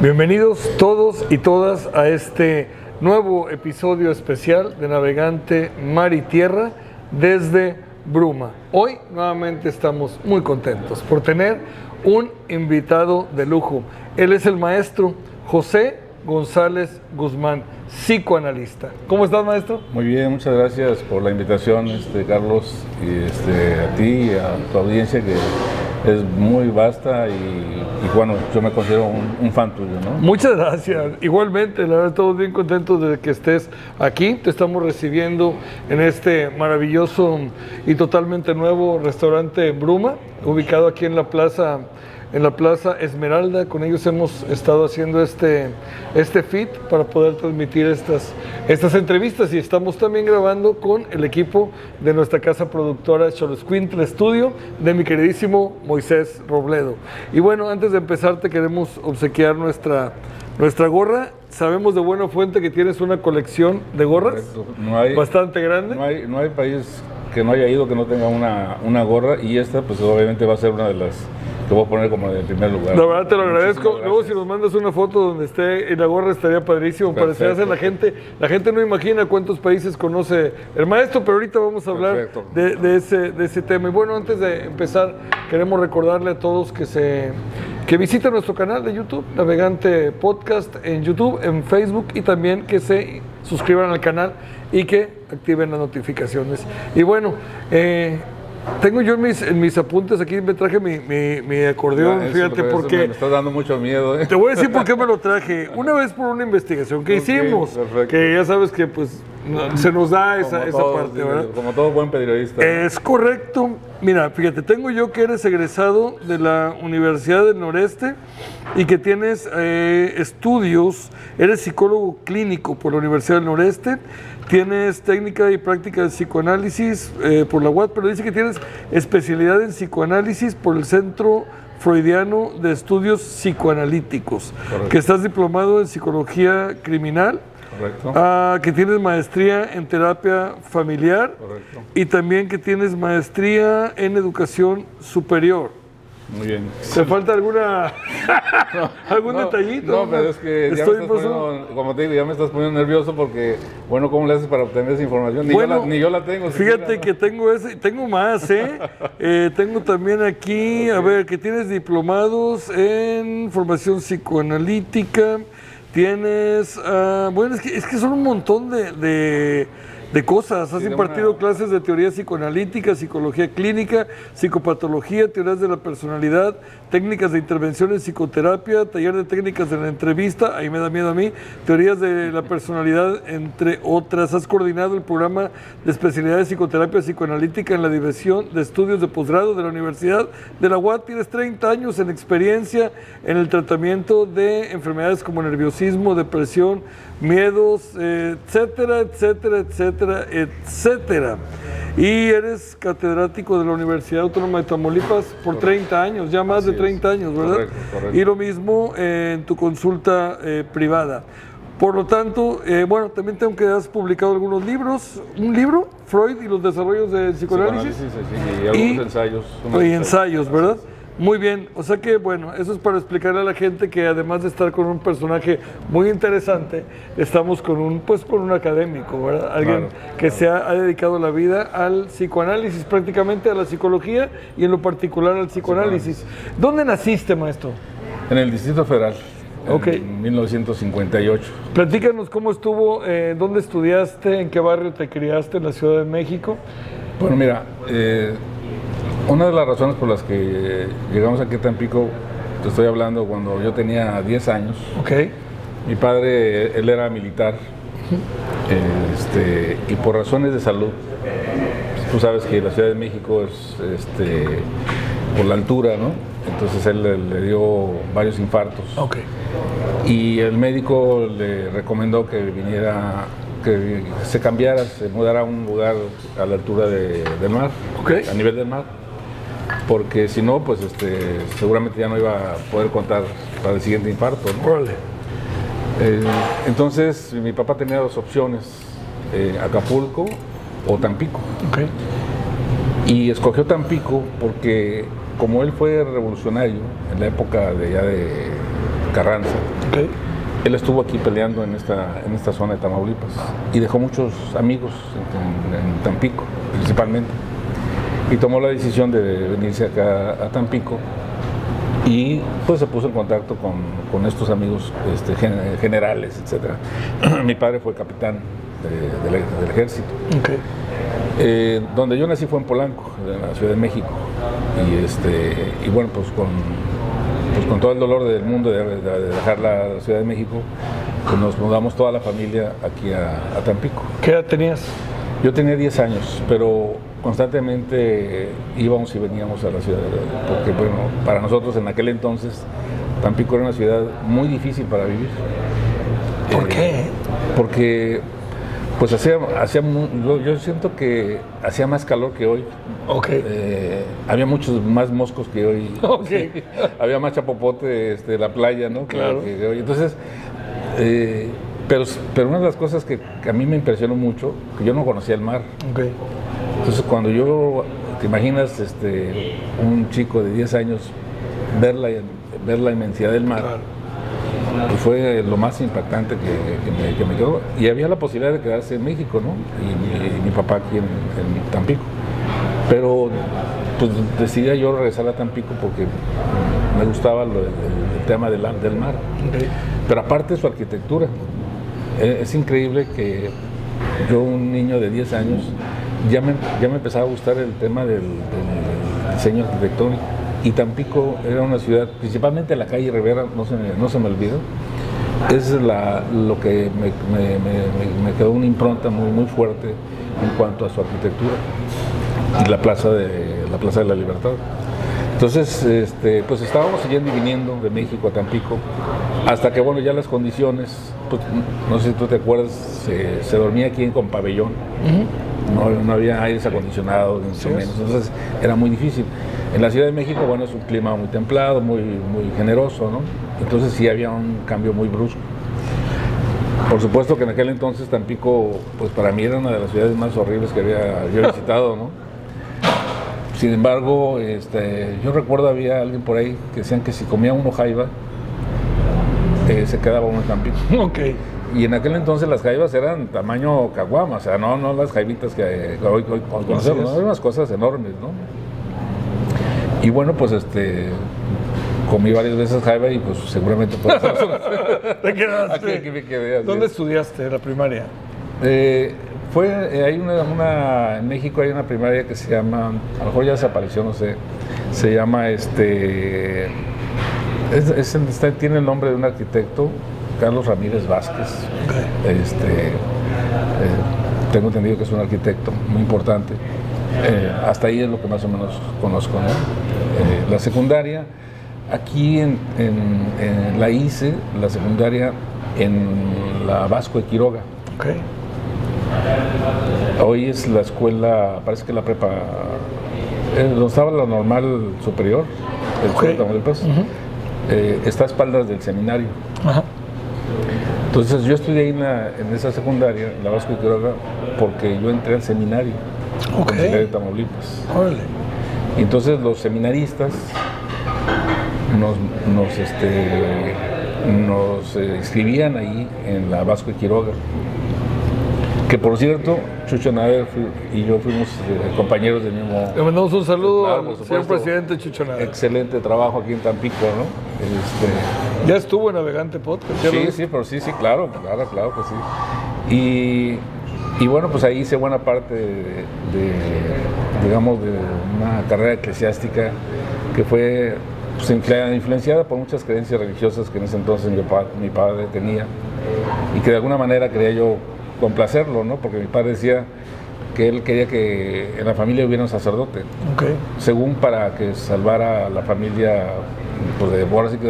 Bienvenidos todos y todas a este nuevo episodio especial de Navegante Mar y Tierra desde Bruma. Hoy nuevamente estamos muy contentos por tener un invitado de lujo. Él es el maestro José González Guzmán, psicoanalista. ¿Cómo estás, maestro? Muy bien, muchas gracias por la invitación, Carlos, y a ti y a tu audiencia, que es muy vasta y bueno, yo me considero un fan tuyo, ¿no? Muchas gracias. Igualmente, la verdad, estamos bien contentos de que estés aquí. Te estamos recibiendo en este maravilloso y totalmente nuevo restaurante Bruma, ubicado aquí en la Plaza Esmeralda. Con ellos hemos estado haciendo este feed para poder transmitir estas entrevistas, y estamos también grabando con el equipo de nuestra casa productora Xoloscuintle Studio, de mi queridísimo Moisés Robledo. Y bueno, antes de empezar te queremos obsequiar nuestra gorra. Sabemos de buena fuente que tienes una colección de gorras bastante grande. No hay país que no haya ido que no tenga una gorra, y esta pues obviamente va a ser una de las que voy a poner como de primer lugar. La verdad te lo agradezco. Luego si nos mandas una foto donde esté en la gorra estaría padrísimo. Para que hacer la gente no imagina cuántos países conoce el maestro, pero ahorita vamos a hablar de ese tema. Y bueno, antes de empezar, queremos recordarle a todos que visiten nuestro canal de YouTube, Navegante Podcast, en YouTube, en Facebook, y también que se suscriban al canal y que activen las notificaciones. Y bueno, tengo yo en mis apuntes aquí, me traje mi acordeón, fíjate, porque me está dando mucho miedo. Te voy a decir por qué me lo traje. Una vez por una investigación que hicimos, perfecto. Que ya sabes que pues se nos da esa parte, ¿verdad? Como todo buen periodista. Es correcto. Mira, fíjate, tengo yo que eres egresado de la Universidad del Noreste y que tienes estudios, eres psicólogo clínico por la Universidad del Noreste, tienes técnica y práctica de psicoanálisis por la UAT, pero dice que tienes especialidad en psicoanálisis por el Centro Freudiano de Estudios Psicoanalíticos. Correcto. Que estás diplomado en psicología criminal. Correcto. Que tienes maestría en terapia familiar. Correcto. Y también que tienes maestría en educación superior. Muy bien. ¿Te falta algún detallito? No, pero es que ya me estás poniendo, como te digo, ya me estás poniendo nervioso porque, bueno, ¿cómo le haces para obtener esa información? Ni yo la tengo. Fíjate que tengo más, tengo también aquí, a ver, que tienes diplomados en formación psicoanalítica, tienes, bueno, es que son un montón de cosas. Has impartido clases de teoría psicoanalítica, psicología clínica, psicopatología, teorías de la personalidad, técnicas de intervención en psicoterapia, taller de técnicas de la entrevista, ahí me da miedo a mí, teorías de la personalidad, entre otras. Has coordinado el programa de especialidad de psicoterapia psicoanalítica en la División de Estudios de Posgrado de la Universidad de la UAT. Tienes 30 años en experiencia en el tratamiento de enfermedades como nerviosismo, depresión, miedos, etcétera, etcétera, etcétera, etcétera. Y eres catedrático de la Universidad Autónoma de Tamaulipas por 30 años, ya más de 30 años, ¿verdad? Correcto. Y lo mismo en tu consulta privada. Por lo tanto, bueno, también tengo que has publicado algunos libros. Un libro, Freud y los desarrollos de psicoanálisis. Y algunos ensayos. Y ensayos, ¿verdad? Muy bien, o sea que bueno, eso es para explicarle a la gente que además de estar con un personaje muy interesante, estamos con un académico, ¿verdad? Alguien que se ha dedicado la vida al psicoanálisis, prácticamente a la psicología y en lo particular al psicoanálisis. ¿Dónde naciste, maestro? En el Distrito Federal. En 1958. Platícanos cómo estuvo, dónde estudiaste, en qué barrio te criaste en la Ciudad de México. Bueno, mira, una de las razones por las que llegamos aquí a Tampico, te estoy hablando cuando yo tenía 10 años. Okay. Mi padre, él era militar, y por razones de salud, pues, tú sabes que la Ciudad de México es por la altura, ¿no? Entonces él le dio varios infartos. Okay. Y el médico le recomendó que viniera, que se cambiara, se mudara a un lugar a la altura del mar, okay, a nivel del mar, porque si no, pues seguramente ya no iba a poder contar para el siguiente infarto, ¿no? Vale. Entonces mi papá tenía dos opciones, Acapulco o Tampico. Okay. Y escogió Tampico porque como él fue revolucionario en la época de Carranza, okay, él estuvo aquí peleando en esta zona de Tamaulipas y dejó muchos amigos en Tampico principalmente, y tomó la decisión de venirse acá a Tampico y pues se puso en contacto con estos amigos generales, etcétera. Mi padre fue capitán del ejército. Okay. Donde yo nací fue en Polanco, en la Ciudad de México, y bueno, pues con todo el dolor del mundo de dejar la Ciudad de México, pues nos mudamos toda la familia aquí a Tampico. ¿Qué edad tenías? Yo tenía 10 años, pero constantemente íbamos y veníamos a la ciudad, porque bueno, para nosotros en aquel entonces Tampico era una ciudad muy difícil para vivir. ¿Por qué? Porque pues yo siento que hacía más calor que hoy. Okay. Había muchos más moscos que hoy. Okay. Había más chapopote de la playa, ¿no? Claro. Que hoy. Entonces, pero una de las cosas que a mí me impresionó mucho, que yo no conocía el mar. Okay. Entonces, cuando te imaginas un chico de 10 años ver la inmensidad del mar, claro, pues fue lo más impactante que me quedó. Y había la posibilidad de quedarse en México, ¿no? Y mi papá aquí en Tampico. Pero pues decidí yo regresar a Tampico porque me gustaba el tema del mar. Okay. Pero aparte su arquitectura. Es increíble que yo, un niño de 10 años, ya me empezaba a gustar el tema del diseño arquitectónico. Y Tampico era una ciudad, principalmente la calle Rivera, no se me olvida, es lo que me quedó una impronta muy fuerte en cuanto a su arquitectura, y la Plaza de la Libertad. Entonces, pues estábamos yendo y viniendo de México a Tampico, hasta que, bueno, ya las condiciones, pues, no sé si tú te acuerdas, se dormía aquí con pabellón. No había aires acondicionados, ni menos, entonces era muy difícil. En la Ciudad de México, bueno, es un clima muy templado, muy generoso, ¿no? Entonces sí había un cambio muy brusco. Por supuesto que en aquel entonces Tampico, pues para mí era una de las ciudades más horribles que había visitado, ¿no? Sin embargo, yo recuerdo había alguien por ahí que decían que si comía uno jaiba, se quedaba uno en Tampico. Okay. Y en aquel entonces las jaivas eran tamaño caguama, o sea, no las jaivitas que hoy conocemos, ¿no? Eran unas cosas enormes, ¿no? Y bueno, pues comí varias veces jaiba y pues seguramente por eso. ¿Te quedaste? Aquí me quedé. ¿Dónde estudiaste la primaria? Hay en México hay una primaria que se llama, a lo mejor ya desapareció, no sé, se llama tiene el nombre de un arquitecto, Carlos Ramírez Vázquez. Okay. Tengo entendido que es un arquitecto muy importante. Hasta ahí es lo que más o menos conozco, ¿no? La secundaria, aquí en la hice, la secundaria en la Vasco de Quiroga. Okay. Hoy es la escuela, parece que la prepa, donde estaba la normal superior, el okay. Tamaulipas, está a espaldas del seminario. Ajá. Entonces yo estudié en esa secundaria, en la Vasco de Quiroga, porque yo entré al seminario. Okay. De Tamaulipas. Órale. Y entonces los seminaristas nos inscribían ahí en la Vasco de Quiroga. Que por cierto, Chucho Nader y yo fuimos compañeros del mismo. Le mandamos un saludo claro, al señor presidente Chucho Nader. Excelente trabajo aquí en Tampico, ¿no? Ya estuvo en Navegante Podcast. Sí, pero sí, claro que sí. Y bueno, pues ahí hice buena parte de una carrera eclesiástica que fue pues, influenciada por muchas creencias religiosas que en ese entonces mi padre tenía, y que de alguna manera quería yo complacerlo, ¿no? Porque mi padre decía que él quería que en la familia hubiera un sacerdote, okay. Según para que salvara a la familia pues de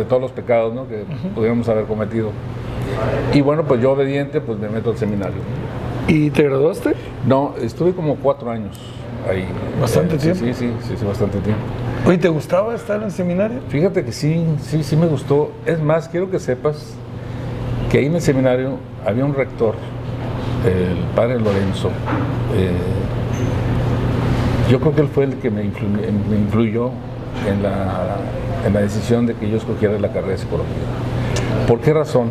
todos los pecados, ¿no? Que pudiéramos haber cometido. Y bueno, pues yo obediente, pues me meto al seminario. ¿Y te graduaste? No, estuve como 4 años ahí. ¿Bastante tiempo? Sí, bastante tiempo. Oye, ¿te gustaba estar en el seminario? Fíjate que sí me gustó. Es más, quiero que sepas que ahí en el seminario había un rector, el padre Lorenzo. Yo creo que él fue el que me influyó en la decisión de que yo escogiera la carrera de psicología. ¿Por qué razón?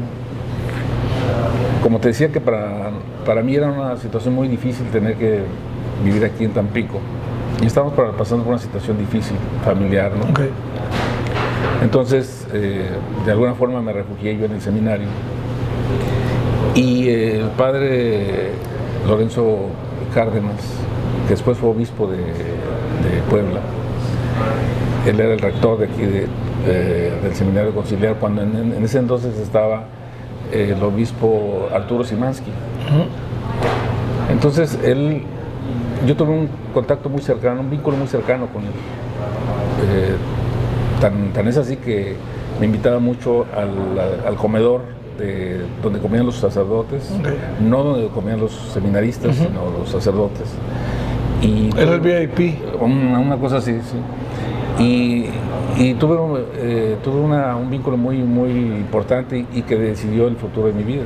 Como te decía que para mí era una situación muy difícil tener que vivir aquí en Tampico. Y estábamos pasando por una situación difícil, familiar, ¿no? Okay. Entonces, de alguna forma me refugié yo en el seminario. Y el padre Lorenzo Cárdenas, que después fue obispo de Puebla, él era el rector de aquí del seminario conciliar, cuando en ese entonces estaba el obispo Arturo Simansky. Entonces yo tuve un contacto muy cercano, un vínculo muy cercano con él. Tan es así que me invitaba mucho al comedor donde comían los sacerdotes, okay. No donde comían los seminaristas, sino los sacerdotes. Era el VIP. Una cosa así, sí. Y tuve un vínculo muy, muy importante y que decidió el futuro de mi vida.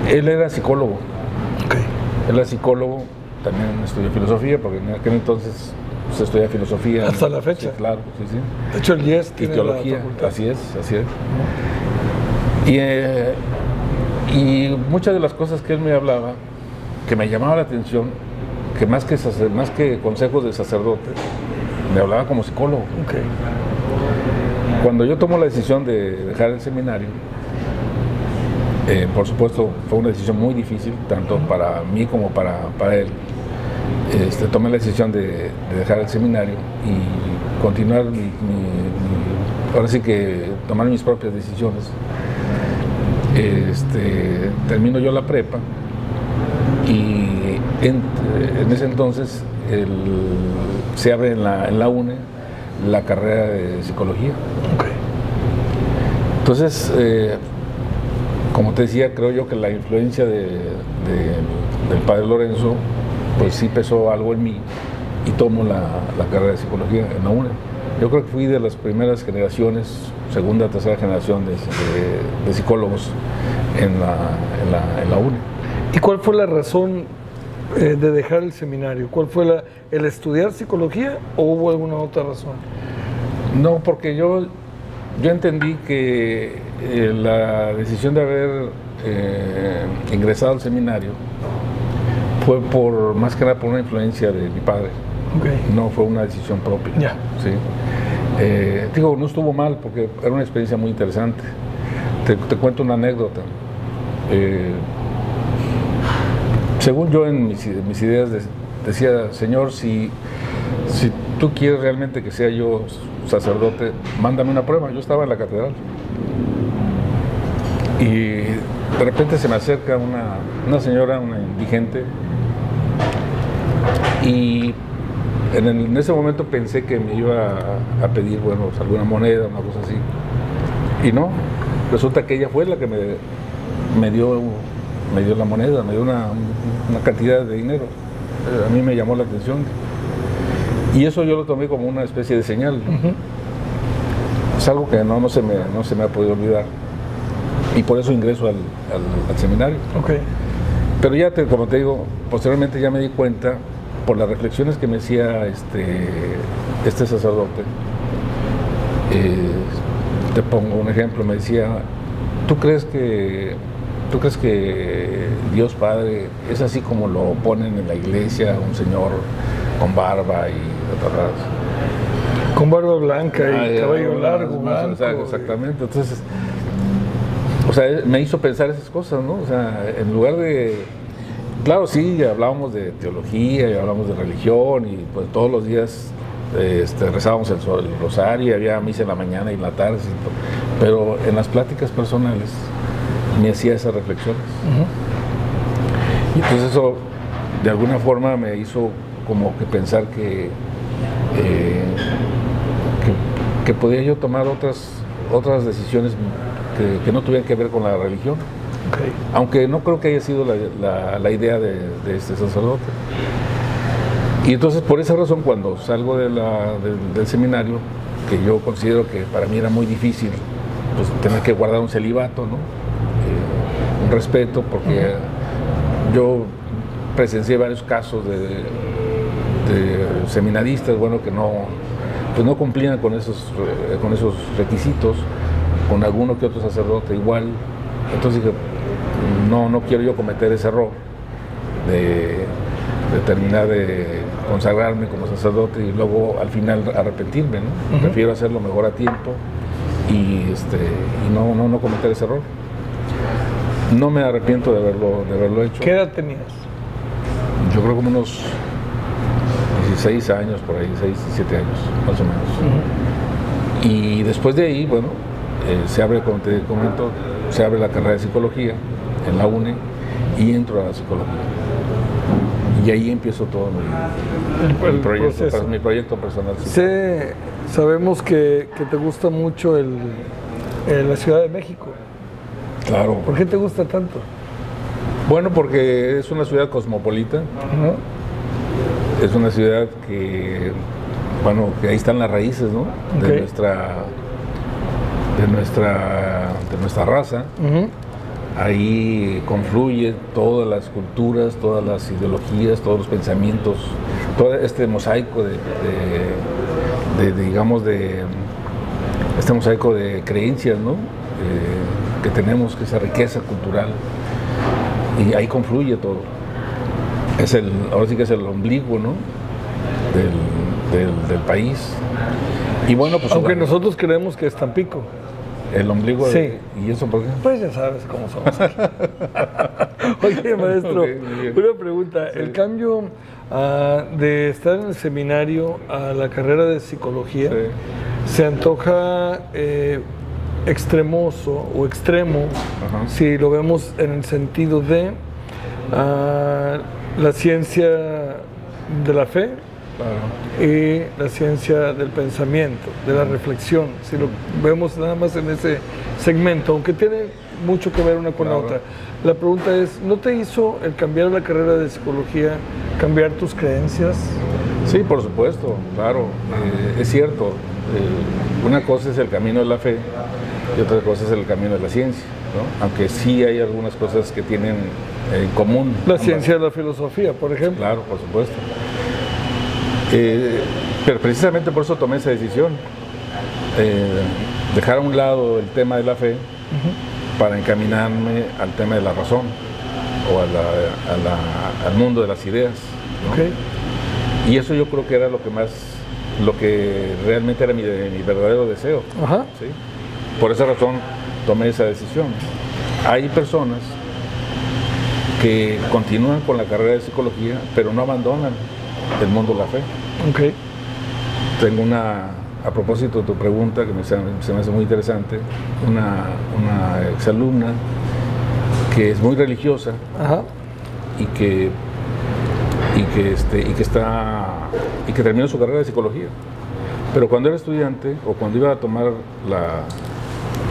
Él era psicólogo. Okay. Él era psicólogo, también estudió filosofía, porque en aquel entonces se estudia filosofía. Hasta la fecha. Sí, claro, sí. De hecho, el IES tiene teología, así es. Y muchas de las cosas que él me hablaba, que me llamaba la atención, que más que consejos de sacerdote, me hablaba como psicólogo. Okay. Cuando yo tomo la decisión de dejar el seminario, por supuesto fue una decisión muy difícil, tanto para mí como para él. Tomé la decisión de dejar el seminario y continuar ahora sí que tomar mis propias decisiones. Termino yo la prepa y en ese entonces se abre en la UNE la carrera de psicología. Okay. Entonces, como te decía, creo yo que la influencia del padre Lorenzo pues sí pesó algo en mí y tomo la carrera de psicología en la UNE. Yo creo que fui de las primeras generaciones, segunda, tercera generación de psicólogos en la UNE. ¿Y cuál fue la razón de dejar el seminario? ¿Cuál fue el estudiar psicología o hubo alguna otra razón? No, porque yo entendí que la decisión de haber ingresado al seminario fue más que nada por una influencia de mi padre. Okay. No fue una decisión propia. Yeah. ¿Sí? No estuvo mal porque era una experiencia muy interesante. Te cuento una anécdota. Según yo en mis ideas decía, Señor, si tú quieres realmente que sea yo sacerdote, mándame una prueba. Yo estaba en la catedral y de repente se me acerca una señora, una indigente, y en ese momento pensé que me iba a pedir, alguna moneda, una cosa así, y no, resulta que ella fue la que me dio la moneda, me dio una cantidad de dinero. A mí me llamó la atención y eso yo lo tomé como una especie de señal. Uh-huh. Es algo que no se me ha podido olvidar y por eso ingreso al seminario. Okay. Pero ya como te digo, posteriormente ya me di cuenta por las reflexiones que me hacía este sacerdote. Te pongo un ejemplo, me decía, ¿tú crees que Dios Padre es así como lo ponen en la iglesia, un señor con barba y con barba blanca y cabello largo, blanco? Exactamente. Entonces, me hizo pensar esas cosas, ¿no? En lugar de, claro, sí, hablábamos de teología y hablábamos de religión y pues todos los días rezábamos el rosario, había misa en la mañana y en la tarde, pero en las pláticas personales me hacía esas reflexiones. Uh-huh. Y entonces eso de alguna forma me hizo como que pensar que podía yo tomar otras decisiones que no tuvieran que ver con la religión. Okay. Aunque no creo que haya sido la idea de este sacerdote. Y entonces por esa razón cuando salgo del seminario, que yo considero que para mí era muy difícil pues tener que guardar un celibato, ¿no? respeto, porque yo presencié varios casos de seminaristas, bueno, que pues no cumplían con esos requisitos, con alguno que otro sacerdote igual. Entonces dije, no quiero yo cometer ese error de terminar de consagrarme como sacerdote y luego al final arrepentirme, ¿no? Prefiero hacerlo mejor a tiempo y no cometer ese error. No me arrepiento de haberlo hecho. ¿Qué edad tenías? Yo creo como unos 16 años, por ahí, 6, 7 años, más o menos. Y después de ahí, bueno, se abre, como te comento, se abre la carrera de psicología en la UNE y entro a la psicología. Y ahí empiezo todo mi proyecto personal. Sabemos que te gusta mucho la Ciudad de México. Claro. ¿Por qué te gusta tanto? Bueno, porque es una ciudad cosmopolita. Es una ciudad que ahí están las raíces, ¿no? De nuestra raza. Ahí confluye todas las culturas, todas las ideologías, todos los pensamientos, todo este mosaico este mosaico de creencias, ¿no? Que tenemos, que esa riqueza cultural, y ahí confluye todo. Ahora sí que es el ombligo, ¿no? del país. Y bueno, pues aunque nosotros creemos que es Tampico. El ombligo. Sí. ¿Y eso por qué? Pues ya sabes cómo somos aquí. Oye, maestro, una pregunta. Sí. El cambio de estar en el seminario a la carrera de psicología, ¿se antoja extremoso o extremo si lo vemos en el sentido de la ciencia de la fe? Claro. Y la ciencia del pensamiento, de la reflexión, si lo vemos nada más en ese segmento, aunque tiene mucho que ver una con la otra. La pregunta es, ¿no te hizo el cambiar la carrera de psicología cambiar tus creencias? Sí, por supuesto, claro, es cierto. Una cosa es el camino de la fe y otra cosa es el camino de la ciencia, ¿no? Aunque sí hay algunas cosas que tienen en común. La ciencia de la filosofía, por ejemplo. Claro, por supuesto. Pero precisamente por eso tomé esa decisión, dejar a un lado el tema de la fe para encaminarme al tema de la razón o al mundo de las ideas, ¿no? Y eso yo creo que era lo que realmente era mi verdadero deseo. ¿Sí? Por esa razón tomé esa decisión. Hay personas que continúan con la carrera de psicología pero no abandonan el mundo de la fe. Tengo a propósito de tu pregunta, que se me hace muy interesante, una exalumna que es muy religiosa y que terminó su carrera de psicología. Pero cuando era estudiante o cuando iba a tomar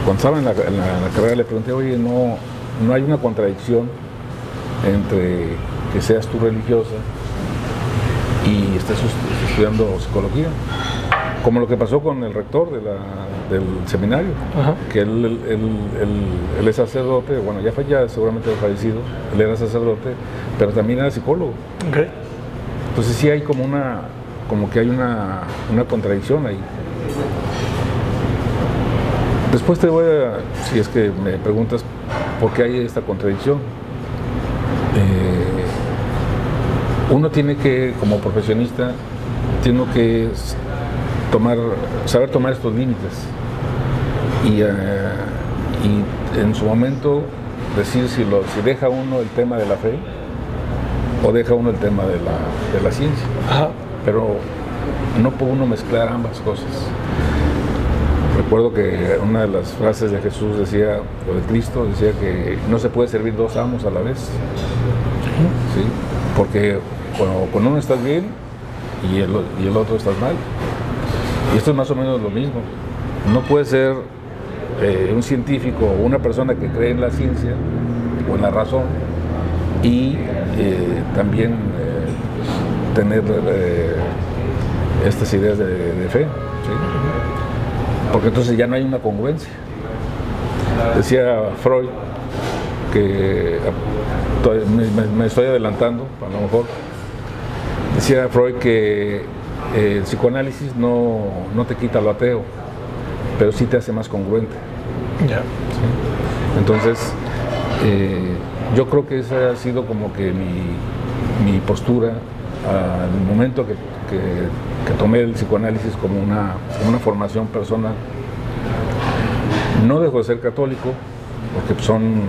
cuando estaba en la carrera, le pregunté, oye, no hay una contradicción entre que seas tú religiosa y estés estudiando psicología, como lo que pasó con el rector del seminario, que él es sacerdote, bueno, ya seguramente fallecido, él era sacerdote, pero también era psicólogo. Entonces sí hay como que hay una contradicción ahí. Después te voy si es que me preguntas por qué hay esta contradicción. Uno tiene que, como profesionista, tiene que saber tomar estos límites y en su momento decir si deja uno el tema de la fe o deja uno el tema de la ciencia. Pero no puede uno mezclar ambas cosas. Recuerdo que una de las frases de Jesús decía, o de Cristo, decía que no se puede servir dos amos a la vez. ¿Sí? Porque con uno estás bien y el otro estás mal. Y esto es más o menos lo mismo. No puede ser un científico o una persona que cree en la ciencia o en la razón y también tener estas ideas de fe, ¿sí? Porque entonces ya no hay una congruencia. Decía Freud que me estoy adelantando, a lo mejor. Decía Freud que el psicoanálisis no te quita lo ateo, pero sí te hace más congruente. Ya. ¿Sí? Entonces, yo creo que esa ha sido como que mi postura al momento que tomé el psicoanálisis como una formación personal. No dejo de ser católico, porque son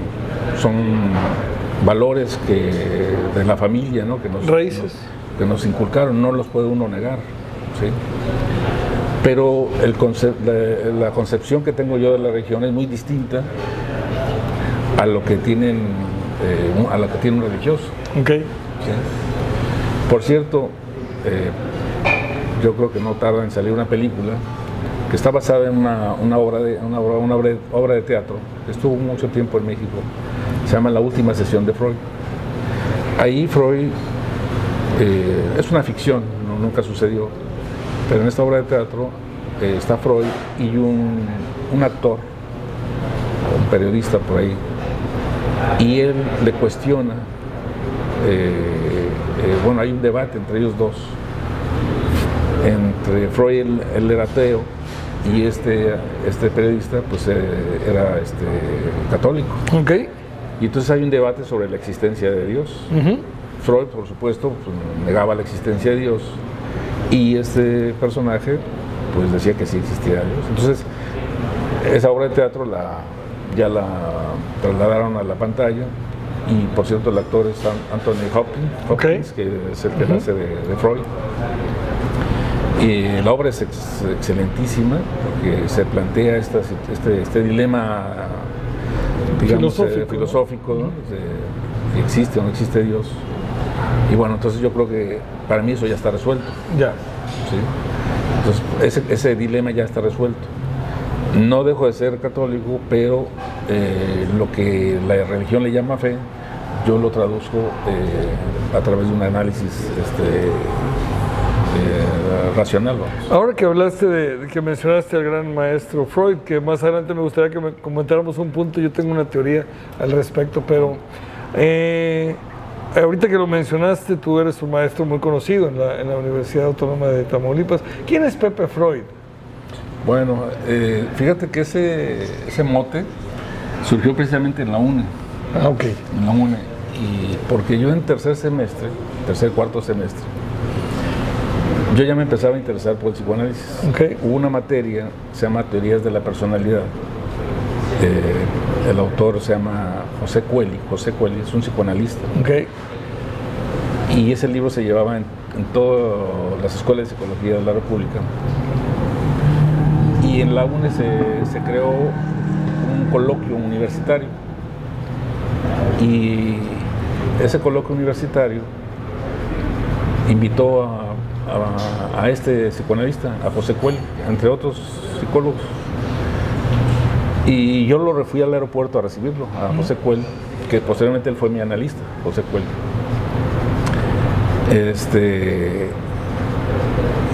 valores de la familia, ¿no? Raíces. Que nos inculcaron, no los puede uno negar, ¿sí? Pero la concepción que tengo yo de la religión es muy distinta a lo que tiene un religioso. Okay. ¿Sí? Por cierto, yo creo que no tarda en salir una película que está basada en una obra de teatro que estuvo mucho tiempo en México. Se llama La última sesión de Freud. Ahí Freud es una ficción, nunca sucedió, pero en esta obra de teatro está Freud y un actor, un periodista por ahí, y él le cuestiona. Bueno, hay un debate entre ellos dos, entre Freud, él era ateo, y este periodista pues era católico. Okay. Y entonces hay un debate sobre la existencia de Dios. Uh-huh. Freud, por supuesto, pues, negaba la existencia de Dios, y este personaje pues decía que sí existía Dios. Entonces esa obra de teatro ya la trasladaron a la pantalla. Y por cierto, el actor es Anthony Hopkins, okay, que es el que hace de Freud. Y la obra es excelentísima, porque se plantea este dilema, digamos, filosófico, ¿no? Si existe o no existe Dios. Y bueno, entonces yo creo que para mí eso ya está resuelto. Ya. ¿Sí? Entonces ese dilema ya está resuelto. No dejo de ser católico, pero lo que la religión le llama fe, yo lo traduzco a través de un análisis racional. Vamos. Ahora que hablaste que mencionaste al gran maestro Freud, que más adelante me gustaría que comentáramos un punto, yo tengo una teoría al respecto, pero ahorita que lo mencionaste, tú eres un maestro muy conocido en la Universidad Autónoma de Tamaulipas. ¿Quién es Pepe Freud? Bueno, fíjate que ese mote surgió precisamente en la UNE. Ah, ok. En la UNE. Y porque yo en tercer, cuarto semestre, yo ya me empezaba a interesar por el psicoanálisis. Okay. Hubo una materia, se llama Teorías de la Personalidad. El autor se llama José Coeli, es un psicoanalista. Okay. Y ese libro se llevaba en todas las escuelas de psicología de la República. Y en la UNE se creó un coloquio universitario. Y ese coloquio universitario invitó a este psicoanalista, a José Coeli, entre otros psicólogos. Y yo lo fui al aeropuerto a recibirlo, a José Coeli, que posteriormente él fue mi analista, José Coeli.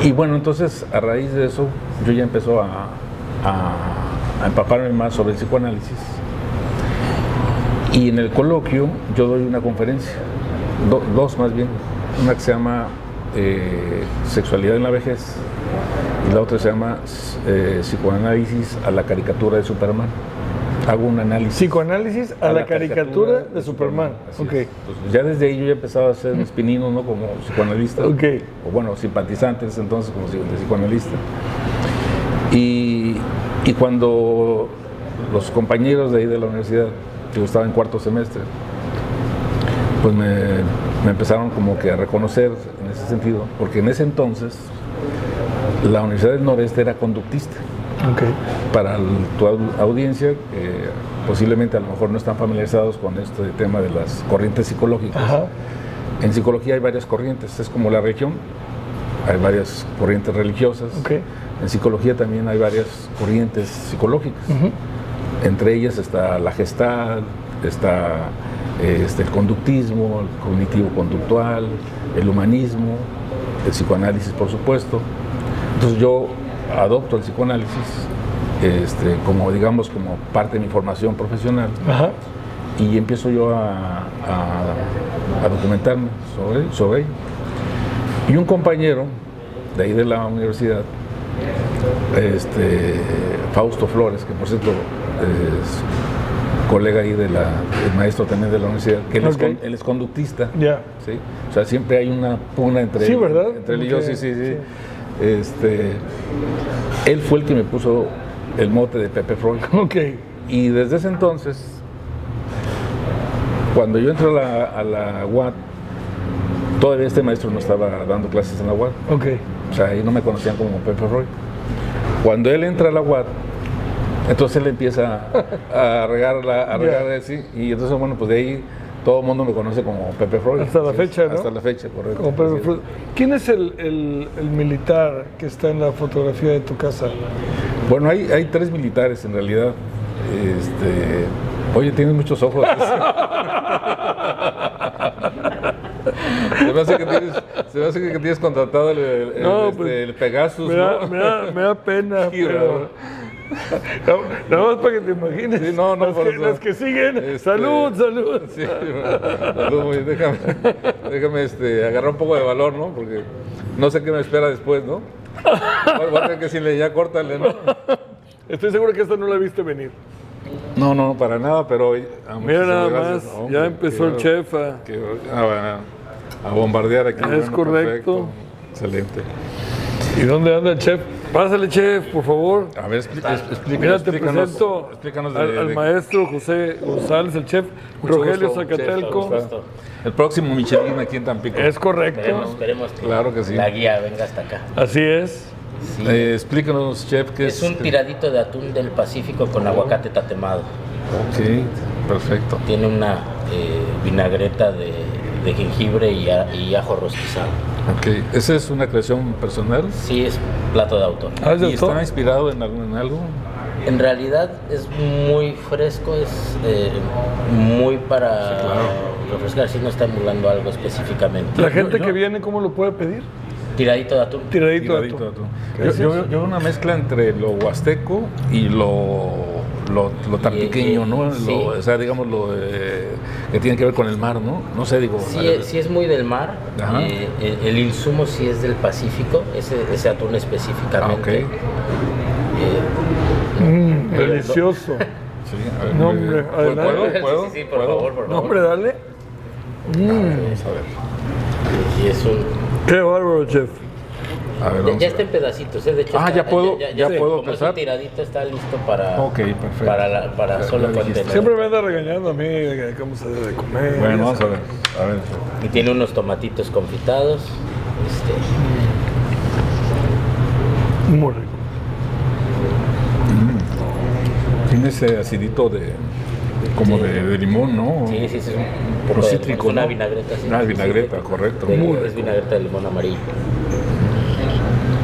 Y bueno, entonces a raíz de eso yo ya empezó a empaparme más sobre el psicoanálisis, y en el coloquio yo doy una conferencia, dos más bien, una que se llama Sexualidad en la vejez, y la otra se llama Psicoanálisis a la caricatura de Superman. Hago un análisis. Psicoanálisis a la caricatura de Superman. Okay. Entonces, ya desde ahí yo ya empezaba a hacer mis pininos, ¿no? Como psicoanalista. Okay. O bueno, simpatizante entonces como psicoanalista. Y cuando los compañeros de ahí de la universidad, yo estaba en cuarto semestre, pues me empezaron como que a reconocer en ese sentido, porque en ese entonces la Universidad del Noreste era conductista. Okay. Para tu audiencia, posiblemente a lo mejor no están familiarizados con este tema de las corrientes psicológicas. Ajá. En psicología hay varias corrientes, es como la religión, hay varias corrientes religiosas. Okay. En psicología también hay varias corrientes psicológicas. Uh-huh. Entre ellas está la Gestalt, está el conductismo, el cognitivo-conductual, el humanismo, el psicoanálisis, por supuesto. Entonces yo adopto el psicoanálisis como, digamos, como parte de mi formación profesional. Ajá. y empiezo yo a documentarme sobre ello. Y un compañero de ahí de la universidad, Fausto Flores, que por cierto es colega ahí el maestro también de la universidad, que él es conductista. Ya. ¿Sí? O sea, siempre hay una pugna entre, sí, ¿verdad? Entre él y yo, sí. Él fue el que me puso el mote de Pepe Freud. Ok. Y desde ese entonces, cuando yo entré a la UAT, todavía este maestro no estaba dando clases en la UAT. Ok. O sea, ahí no me conocían como Pepe Freud. Cuando él entra a la UAT, entonces él empieza a regar así, y entonces, bueno, pues de ahí todo el mundo me conoce como Pepe Freud. Hasta la fecha, ¿no? Hasta la fecha, correcto. Como Pepe Freud. ¿Quién es el militar que está en la fotografía de tu casa? Bueno, hay 3 militares en realidad. Oye, tienes muchos ojos. Se me hace que tienes contratado el Pegasus, ¿no? Me da pena, Sí, pero... Nada más para que te imagines. Sí, no, las que siguen. Salud. Sí, salud, déjame agarrar un poco de valor, ¿no? Porque no sé qué me espera después, ¿no? Voy a tener que decirle, ya córtale, ¿no? Estoy seguro que esta no la viste venir. No, para nada, pero... Mira nada más, hombre, ya empezó el chef a bombardear aquí. Es correcto. Perfecto. Excelente. ¿Y dónde anda el chef? Pásale, chef, por favor. A ver, Mira, te presento al maestro José González, el chef Rogelio Zacatelco. El próximo Michelin aquí en Tampico. Es correcto. Esperemos que, claro que sí. La guía venga hasta acá. Así es. Sí. Explícanos, chef, ¿qué es? Es un tiradito de atún del Pacífico con aguacate tatemado. Ok, perfecto. Tiene una vinagreta de jengibre y ajo rostizado. Ok, ¿esa es una creación personal? Sí, es plato de autor. ¿Es de ¿Y autor? está inspirado en algo? En realidad es muy fresco, es muy para refrescar, si no está emulando algo específicamente. La gente que viene, ¿cómo lo puede pedir? Tiradito de atún. Tiradito de atún. Yo veo una mezcla entre lo huasteco y lo tampiqueño, ¿no? Sí. O sea, digamos, que tiene que ver con el mar, ¿no? No sé, digo... Sí es muy del mar. El insumo sí es del Pacífico, ese atún específicamente. Delicioso. Sí, a ver, No, hombre, adelante. ¿Puedo? Sí, por favor. No, hombre, dale. Vamos a ver. Y es un... Qué bárbaro, chef. A ver, vamos Ya a está ver. en pedacitos, de hecho. Ya puedo como es empezar. un tiradito, está listo para... Ok, perfecto. Para solo contener. Siempre me anda regañando a mí de cómo se debe comer. Bueno, vamos a ver. Y tiene unos tomatitos confitados. Muy rico. Tiene ese acidito de limón, ¿no? Sí, es un Pero poco cítrico, de una ¿no? vinagreta. Sí, Una vinagreta, correcto. Es vinagreta de limón amarillo.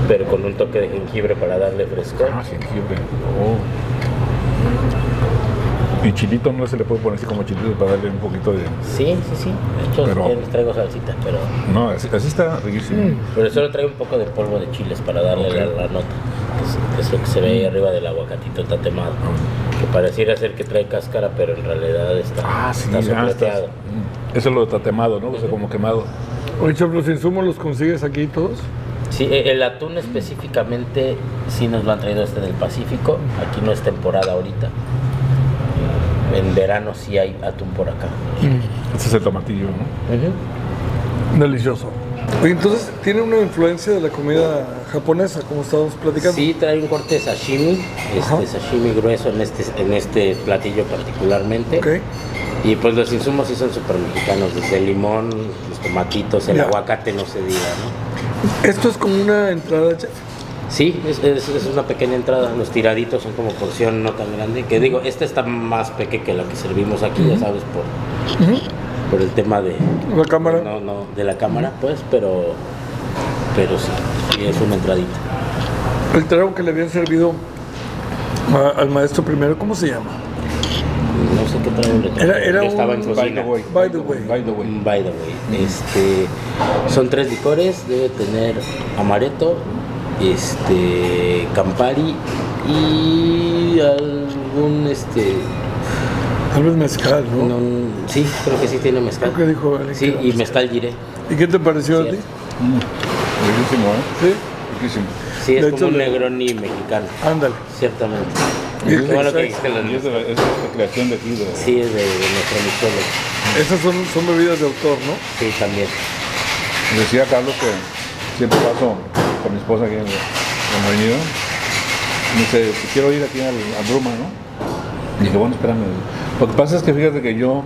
Pero con un toque de jengibre para darle frescor. Jengibre. Y chilito no se le puede poner así como chilito para darle un poquito de... Sí. De hecho, les traigo salsita, pero... No, así está riquísimo. Pero solo traigo un poco de polvo de chiles para darle la nota. Es lo que se ve ahí arriba del aguacatito tatemado. Que pareciera ser que trae cáscara, pero en realidad está sopleteado. Eso es lo de tatemado, ¿no? O sea, como quemado. Oye, chef, ¿los insumos los consigues aquí todos? Sí, el atún específicamente sí nos lo han traído del Pacífico. Aquí no es temporada ahorita. En verano sí hay atún por acá. Ese es el tomatillo, ¿no? Delicioso. Oye, entonces, ¿tiene una influencia de la comida japonesa, como estábamos platicando? Sí, trae un corte de sashimi, sashimi grueso en este platillo particularmente. Okay. Y pues los insumos sí son súper mexicanos, desde el limón, los tomatitos, el aguacate no se diga, ¿no? ¿Esto es como una entrada, chef? Sí, es una pequeña entrada, los tiraditos son como porción no tan grande, que digo, esta está más pequeña que la que servimos aquí, ya sabes, por el tema de la cámara. No, de la cámara, pues, pero sí, es una entradita. El trago que le habían servido al maestro primero, ¿cómo se llama? No sé qué trago le trajo. Era estaba un en cocina. By the way. Son 3 licores, debe tener amaretto, Campari y algún Tal vez mezcal, ¿no? Sí, creo que sí tiene mezcal. Creo que dijo Alex Sí, que y era mezcal giré. ¿Y qué te pareció a ti? Riquísimo, ¿eh? Sí, Riquísimo. Sí, es De como hecho, un le- Negroni mexicano, ándale. ciertamente. Y- Qué bueno que exacto. dijiste Y es de creación de aquí. Sí, es de nuestro mixólogo. Esas son bebidas de autor, ¿no? Sí, también. Decía Carlos que siempre paso con mi esposa aquí en la avenida. Me dice, quiero ir aquí al Bruma, ¿no? Y dije, bueno, espérame. Lo que pasa es que fíjate que yo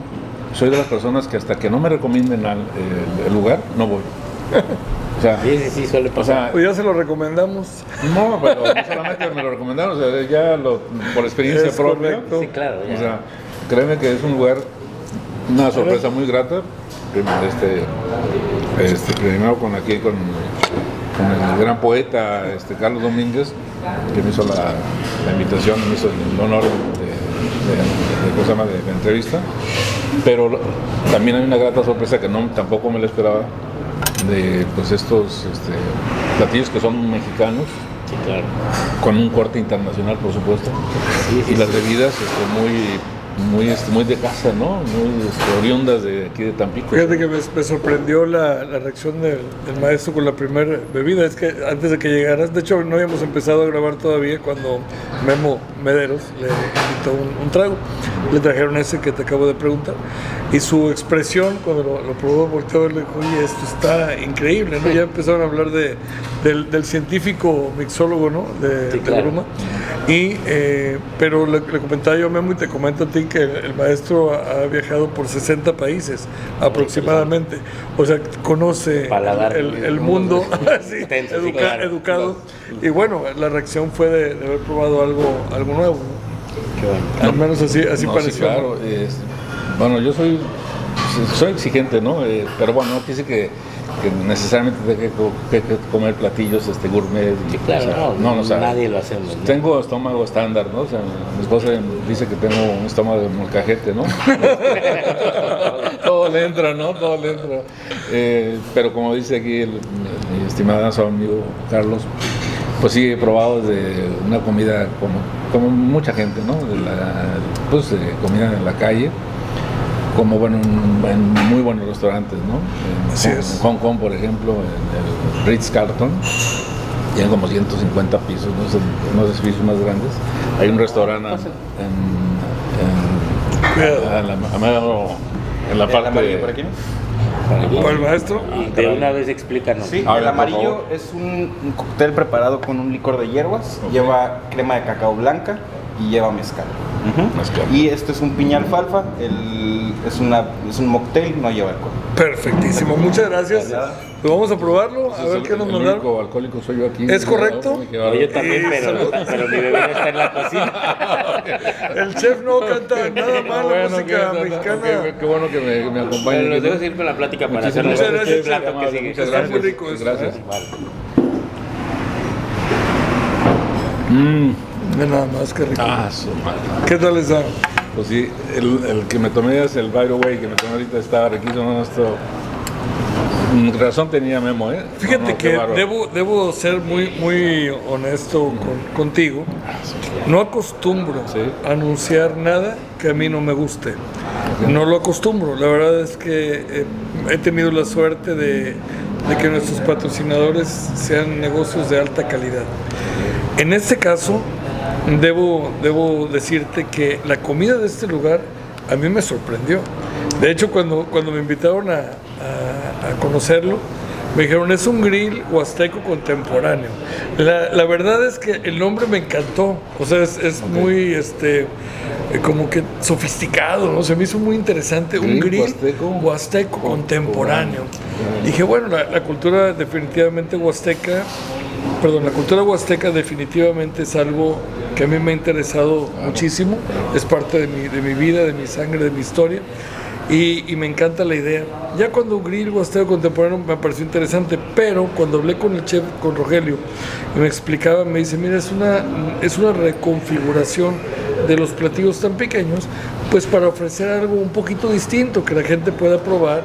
soy de las personas que hasta que no me recomienden el lugar, no voy. O sea, Sí, suele o pasar. sea, Pues ya se lo recomendamos. no, pero no solamente me lo recomendaron, o sea, ya por experiencia Es propia. correcto. Sí, claro. Ya. O sea, créeme que es un lugar, una sorpresa muy grata. Primero con el gran poeta Carlos Domínguez, que me hizo la invitación, me hizo el honor ¿cómo se llama? De entrevista. Pero también hay una grata sorpresa que tampoco me la esperaba, de pues estos platillos que son mexicanos, Sí, claro. con un corte internacional, por supuesto. Sí, Y las bebidas muy de casa, ¿no? Muy oriundas de aquí de Tampico. Fíjate que me sorprendió la reacción del maestro con la primera bebida. Es que antes de que llegaras, de hecho no habíamos empezado a grabar todavía cuando Memo Mederos le invitó un trago. Le trajeron ese que te acabo de preguntar. Y su expresión cuando lo probó, volteó y le dijo, oye, esto está increíble, ¿no? Ya empezaron a hablar del científico mixólogo, ¿no? Sí, de claro. Bruma. Pero le comentaba yo a Memo y te comento a ti que el maestro ha viajado por 60 países aproximadamente. O sea, conoce Paladar. el mundo así, Extenso, sí, claro. educado. Y bueno, la reacción fue de haber probado algo nuevo, ¿no? Qué bueno. Al menos así No, sí, pareció. claro. Bueno, yo soy exigente, ¿no? Pero bueno, no quise que necesariamente tenga que comer platillos gourmet. Sí, claro, o sea, nadie lo hacemos, ¿no? Tengo estómago estándar, ¿no? O sea, mi esposa dice que tengo un estómago de molcajete, ¿no? Todo le entra, ¿no? Todo le entra. Pero como dice aquí mi estimado amigo Carlos, pues sí, he probado de una comida como mucha gente, ¿no? Comida en la calle, como bueno, en muy buenos restaurantes, ¿no? Así En es. Hong Kong, por ejemplo, en el Ritz-Carlton, tienen como 150 pisos, no sé si pisos más grandes. Hay un restaurante en la parte amarillo por aquí, ¿no? ¿O el maestro? De una vez explícanos. Sí, A ver, el por amarillo favor. es un cóctel preparado con un licor de hierbas, lleva crema de cacao blanca y lleva mezcal. Mezcal. Y esto es un piña alfalfa, es un mocktail, no lleva alcohol. Perfectísimo, muchas gracias. Pues vamos a probarlo, a ver qué nos El mandaron. único alcohólico soy yo aquí. ¿Es correcto? No, yo también, pero mi bebida está en la cocina. El chef no canta nada mal la música mexicana. Qué bueno que me acompañen. Bueno, los dejo seguir con la plática para hacer Muchísimas gracias, el chef. plato que sigue. Muchas Está gracias. muy rico eso, Gracias. Vale. Ve nada más, qué rico. Ah, su madre. ¿Qué tal está? Pues sí, el que me tomé es el By the Way, que me tomé ahorita estaba riquísimo, no, esto... Razón tenía Memo, ¿eh? Fíjate No, qué que bárbaro. debo ser muy honesto contigo. No acostumbro Sí. a anunciar nada que a mí no me guste. No lo acostumbro. La verdad es que he tenido la suerte de que nuestros patrocinadores sean negocios de alta calidad. En este caso, debo decirte que la comida de este lugar a mí me sorprendió. De hecho, cuando me invitaron a conocerlo, me dijeron, es un grill huasteco contemporáneo. La verdad es que el nombre me encantó. O sea, es muy, como que sofisticado, ¿no? Se me hizo muy interesante. Un Grill grill huasteco contemporáneo. Dije, bueno, la cultura definitivamente huasteca, la cultura huasteca definitivamente es algo que a mí me ha interesado muchísimo. Es parte de mi vida, de mi sangre, de mi historia. Y me encanta la idea. Ya cuando grill huasteco contemporáneo me pareció interesante, pero cuando hablé con el chef, con Rogelio, y me explicaba, me dice, mira, es una reconfiguración de los platillos tan pequeños, pues para ofrecer algo un poquito distinto, que la gente pueda probar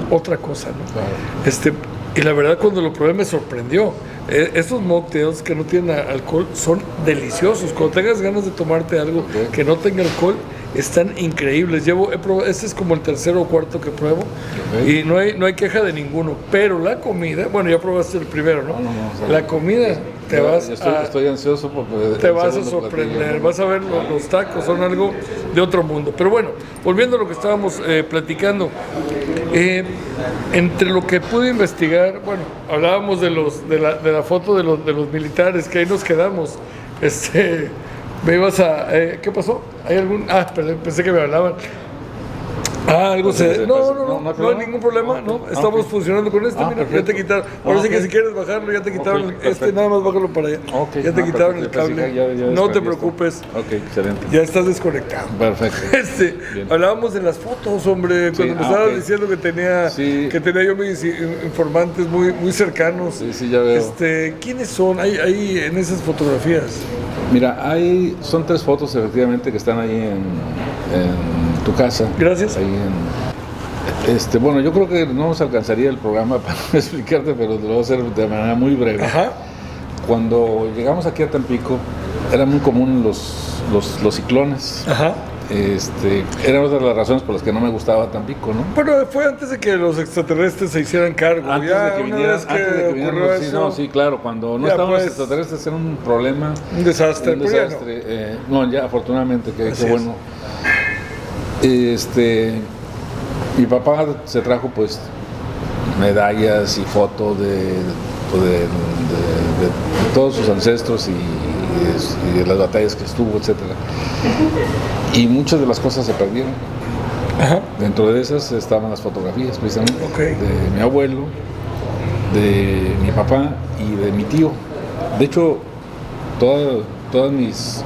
otra cosa, ¿no? Claro. Y la verdad cuando lo probé me sorprendió. Estos mocktails que no tienen alcohol son deliciosos. Cuando tengas ganas de tomarte algo que no tenga alcohol, están increíbles. Este es como el tercero o cuarto que pruebo, y no hay queja de ninguno. Pero la comida, bueno, ya probaste el primero, ¿no? O sea, la comida, estoy ansioso porque te vas a sorprender, vas a ver los tacos, son algo de otro mundo. Pero bueno, volviendo a lo que estábamos platicando, entre lo que pude investigar, bueno, hablábamos de la foto de los militares, que ahí nos quedamos. Me ibas a... ¿qué pasó? ¿Hay algún...? Perdón, pensé que me hablaban. Algo se... No hay ningún problema, ¿no? Estamos funcionando con mira, perfecto. Ya te quitaron. Ahora sí que si quieres bajarlo, ya te quitaron nada más bájalo para allá. Ya te quitaron el cable. No te preocupes. Ok, excelente. Ya estás desconectado. Perfecto. Hablábamos de las fotos, hombre, cuando me estabas diciendo que tenía yo mis informantes muy cercanos. Sí, ya veo. ¿Quiénes son ahí en esas fotografías? Mira, son 3 fotos efectivamente que están ahí en tu casa. Gracias. Ahí bueno, yo creo que no nos alcanzaría el programa para explicarte, pero te lo voy a hacer de manera muy breve. Ajá. Cuando llegamos aquí a Tampico, era muy común los ciclones. Ajá. Era otra de las razones por las que no me gustaba Tampico, ¿no? Pero fue antes de que los extraterrestres se hicieran cargo. Antes de que vinieran, sí, claro, cuando no estaban los extraterrestres era un problema. Un desastre. Ya afortunadamente, qué bueno. Mi papá se trajo pues medallas y fotos de todos sus ancestros y de las batallas que estuvo, etcétera. Y muchas de las cosas se perdieron. Ajá. Dentro de esas estaban las fotografías precisamente de mi abuelo, de mi papá y de mi tío. De hecho, todas mis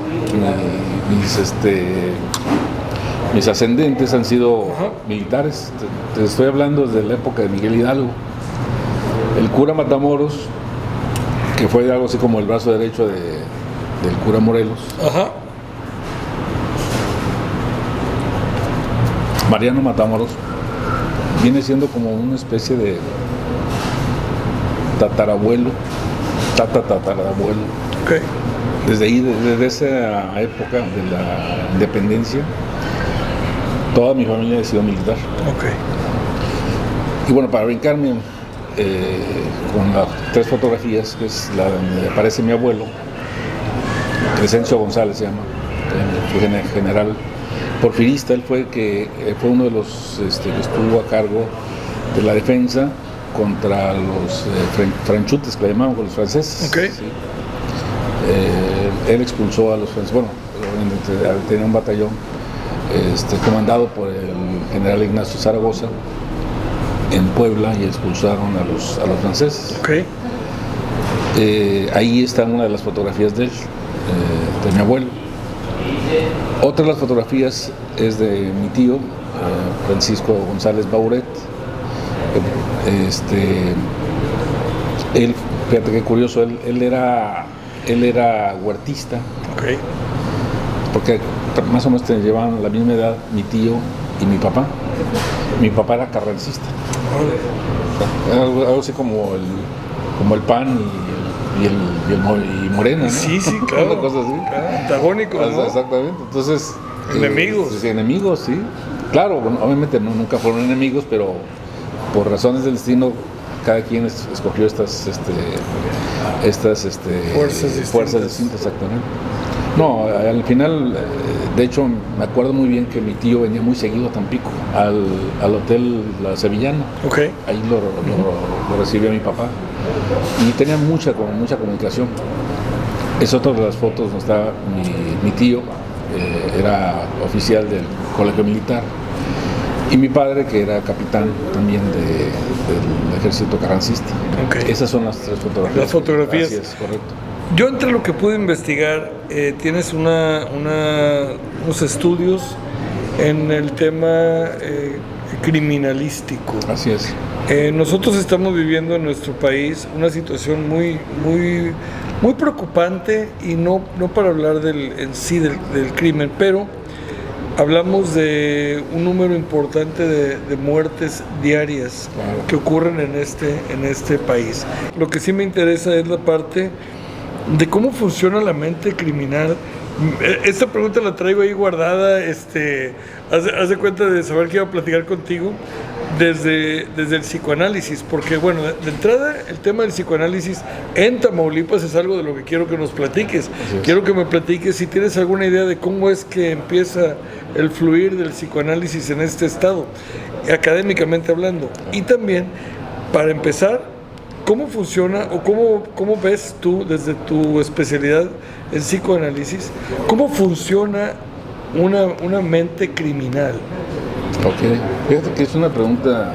ascendentes han sido militares. Te estoy hablando desde la época de Miguel Hidalgo. El cura Matamoros, que fue algo así como el brazo derecho del cura Morelos. Ajá. Mariano Matamoros viene siendo como una especie de tatarabuelo, tatarabuelo. Okay. Desde ahí, desde esa época de la independencia, toda mi familia ha sido militar. Okay. Y bueno, para brincarme con las 3 fotografías, que es la donde aparece mi abuelo, Crescencio González se llama, fue general porfirista. Él fue uno de los que estuvo a cargo de la defensa contra los franchutes, que le llamaban, con los franceses. Okay. ¿Sí? Él expulsó a los franceses, bueno, tenía un batallón comandado por el general Ignacio Zaragoza en Puebla, y expulsaron a los franceses. Okay. Ahí está una de las fotografías de él, de mi abuelo. Otra de las fotografías es de mi tío, Francisco González Bauret. Él, fíjate qué curioso, él era huertista. Okay. Porque más o menos llevaban la misma edad mi tío y mi papá. Mi papá era carrancista. Algo así como el PAN y Morena, ¿no? Sí, claro. Una cosa así. Antagónicos, ¿no? Exactamente. Entonces... Enemigos. Enemigos, sí. Claro, bueno, obviamente nunca fueron enemigos, pero por razones del destino cada quien escogió estas fuerzas distintas, exactamente. No, al final, de hecho, me acuerdo muy bien que mi tío venía muy seguido a Tampico, al hotel La Sevillana. Okay. Ahí lo recibió mi papá. Y tenía mucha comunicación. Es otra de las fotos donde está mi tío, era oficial del colegio militar. Y mi padre, que era capitán también del ejército carrancista. Okay. Esas son las 3 fotografías. Las fotografías. Así es, correcto. Yo, entre lo que pude investigar, tienes unos estudios en el tema criminalístico. Así es. Nosotros estamos viviendo en nuestro país una situación muy preocupante, y no para hablar del crimen, pero hablamos de un número importante de muertes diarias, claro, que ocurren en este país. Lo que sí me interesa es la parte de cómo funciona la mente criminal Esta pregunta la traigo ahí guardada, haz de cuenta de saber que iba a platicar contigo desde el psicoanálisis, porque bueno, de entrada el tema del psicoanálisis en Tamaulipas es algo de lo que quiero que nos platiques. Quiero que me platiques si tienes alguna idea de cómo es que empieza el fluir del psicoanálisis en este estado, académicamente hablando. Y también, para empezar, ¿cómo funciona o cómo ves tú desde tu especialidad en psicoanálisis, cómo funciona una mente criminal? Ok, fíjate que es una pregunta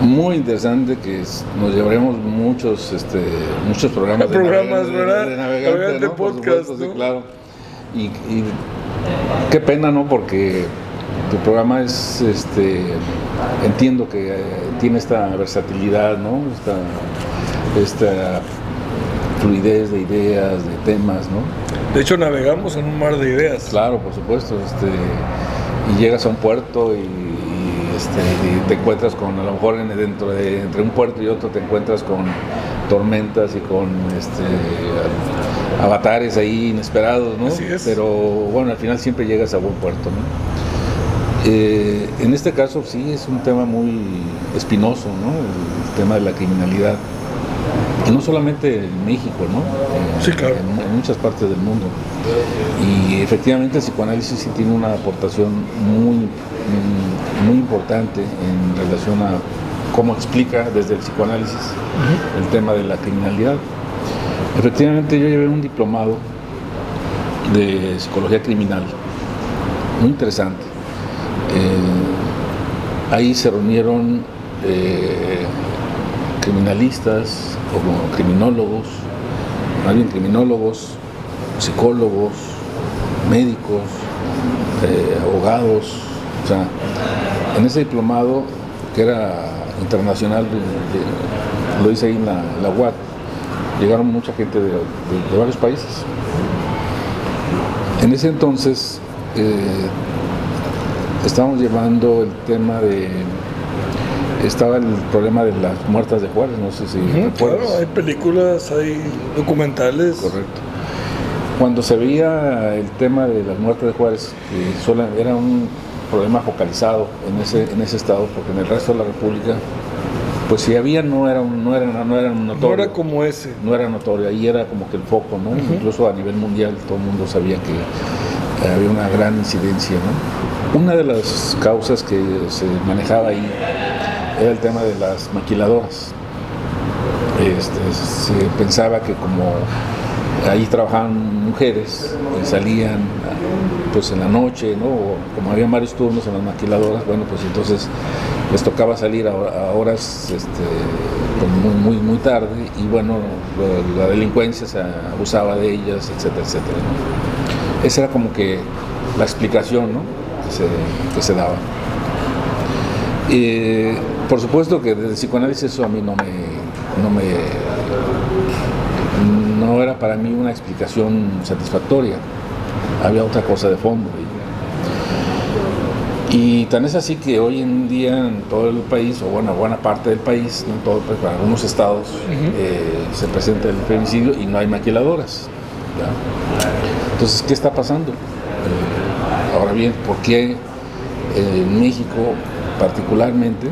muy interesante que nos llevaremos muchos programas ¿verdad? de navegante, ¿no? Podcast, por supuesto, ¿no? sí, claro. Y qué pena, ¿no? Porque tu programa es, entiendo que tiene esta versatilidad, ¿no? Esta fluidez de ideas, de temas, ¿no? De hecho, navegamos en un mar de ideas. Claro, por supuesto, y llegas a un puerto y te encuentras con, a lo mejor entre un puerto y otro te encuentras con tormentas y con avatares ahí inesperados, ¿no? Así es. Pero bueno, al final siempre llegas a buen puerto, ¿no? En este caso sí es un tema muy espinoso, ¿no? El tema de la criminalidad. Y no solamente en México, ¿no? Sí, claro. En muchas partes del mundo. Y efectivamente el psicoanálisis sí tiene una aportación muy importante en relación a cómo explica desde el psicoanálisis el tema de la criminalidad. Efectivamente yo llevé un diplomado de psicología criminal, muy interesante. Ahí se reunieron criminalistas, como criminólogos, más bien criminólogos, psicólogos, médicos, abogados. O sea, en ese diplomado, que era internacional, lo hice ahí en la UAT, llegaron mucha gente de varios países. En ese entonces estábamos llevando el tema estaba el problema de las muertas de Juárez, no sé si recuerdas. Claro, hay películas, hay documentales. Correcto. Cuando se veía el tema de las muertes de Juárez, que solo era un problema focalizado en ese estado, porque en el resto de la República, pues si había no era notorio. No era como ese. No era notorio, ahí era como que el foco, ¿no? Incluso a nivel mundial todo el mundo sabía que había una gran incidencia, ¿no? Una de las causas que se manejaba ahí era el tema de las maquiladoras. Se pensaba que como ahí trabajaban mujeres y salían pues en la noche, ¿no? O como había varios turnos en las maquiladoras, bueno, pues entonces les tocaba salir a horas pues muy tarde y bueno, la delincuencia se abusaba de ellas, etcétera, etcétera, ¿no? Esa era como que la explicación, ¿no? que se daba. Por supuesto que desde el psicoanálisis eso a mí no era para mí una explicación satisfactoria. Había otra cosa de fondo. Y tan es así que hoy en día en todo el país, o bueno, buena parte del país, no en todo, pero en algunos estados, se presenta el femicidio y no hay maquiladoras, ¿ya? Entonces, ¿qué está pasando? Ahora bien, ¿por qué en México particularmente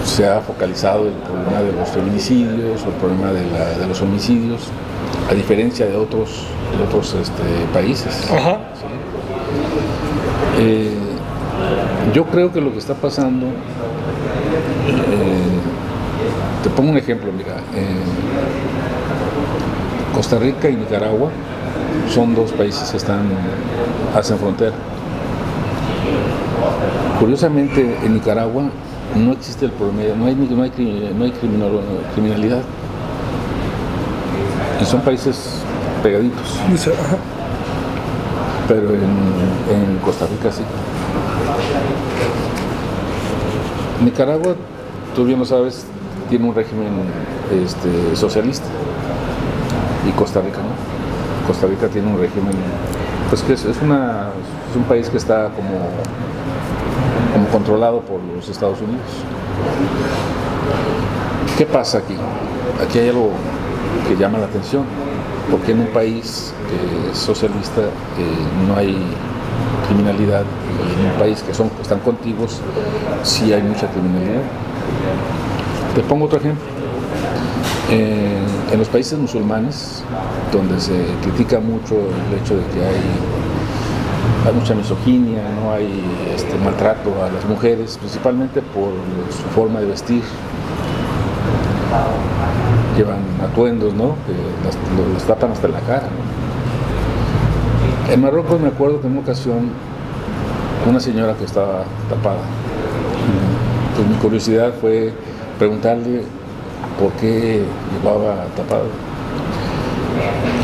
se ha focalizado el problema de los feminicidios o el problema de los homicidios, a diferencia de otros países? Ajá. ¿Sí? Yo creo que lo que está pasando, te pongo un ejemplo, mira, Costa Rica y Nicaragua son dos países que hacen frontera. Curiosamente, en Nicaragua no existe el promedio, no hay criminalidad. Y son países pegaditos. Ajá. Pero en Costa Rica sí. Nicaragua, tú bien lo sabes, tiene un régimen socialista. Y Costa Rica no. Costa Rica tiene un régimen, pues que es un país que está como controlado por los Estados Unidos. ¿Qué pasa aquí? Aquí hay algo que llama la atención. porque en un país socialista no hay criminalidad, y en un país que están contiguos sí hay mucha criminalidad. Te pongo otro ejemplo. En los países musulmanes, donde se critica mucho el hecho de que hay mucha misoginia, no hay maltrato a las mujeres, principalmente por su forma de vestir. Llevan atuendos, ¿no? Que los tapan hasta la cara, ¿no? En Marruecos me acuerdo que en una ocasión una señora que estaba tapada, pues mi curiosidad fue preguntarle por qué llevaba tapado.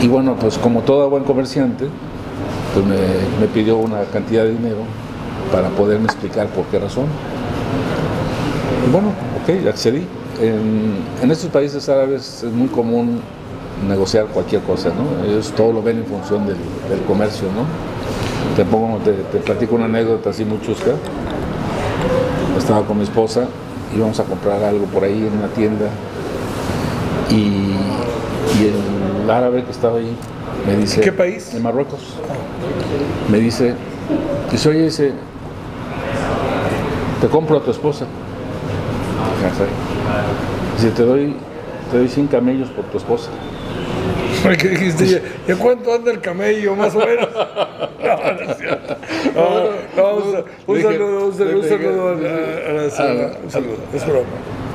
Y bueno, pues como todo buen comerciante, pues me pidió una cantidad de dinero para poderme explicar por qué razón. Y bueno, ok, accedí. En estos países árabes es muy común negociar cualquier cosa, ¿no? Ellos todo lo ven en función del comercio, ¿no? Te platico una anécdota así muy chusca. Estaba con mi esposa, íbamos a comprar algo por ahí en una tienda y el árabe que estaba ahí me dice... ¿Qué país? En Marruecos. Me dice, oye, te compro a tu esposa. Dice, te doy 100 camellos por tu esposa. ¿Qué dijiste? ¿Y cuánto anda el camello, más o menos? No, es cierto. Un saludo a la señora. Un saludo, es broma.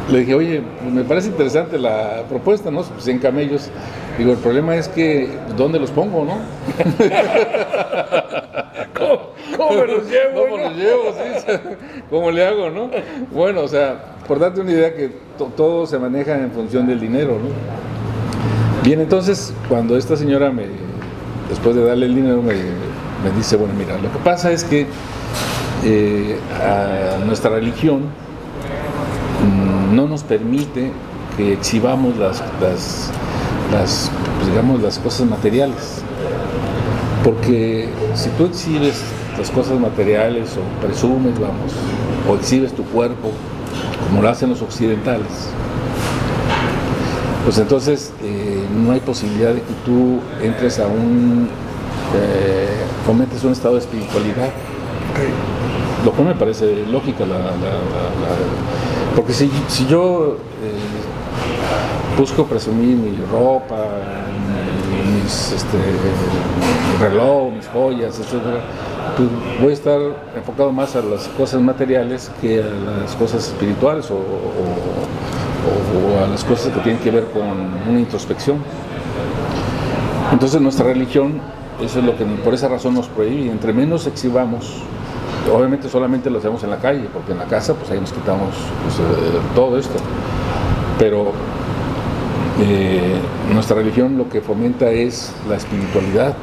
Le dije, oye, me parece interesante la propuesta, ¿no? 100 camellos. Digo, el problema es que, ¿dónde los pongo, no? ¿Cómo me los llevo? ¿Cómo los llevo? Sí. ¿Cómo le hago, no? Bueno, o sea, por darte una idea que todo se maneja en función del dinero, ¿no? Bien, entonces, cuando esta señora después de darle el dinero, me dice, bueno, mira, lo que pasa es que a nuestra religión no nos permite que exhibamos las cosas materiales, porque si tú exhibes las cosas materiales o presumes, o exhibes tu cuerpo como lo hacen los occidentales, pues entonces no hay posibilidad de que tú entres a fomentes un estado de espiritualidad. Okay. Lo cual me parece lógica, porque si yo busco presumir mi ropa, mi reloj, mis joyas, etc., pues voy a estar enfocado más a las cosas materiales que a las cosas espirituales o a las cosas que tienen que ver con una introspección. Entonces nuestra religión, eso es lo que por esa razón nos prohíbe, y entre menos exhibamos, obviamente solamente lo hacemos en la calle, porque en la casa pues ahí nos quitamos todo esto, pero nuestra religión lo que fomenta es la espiritualidad.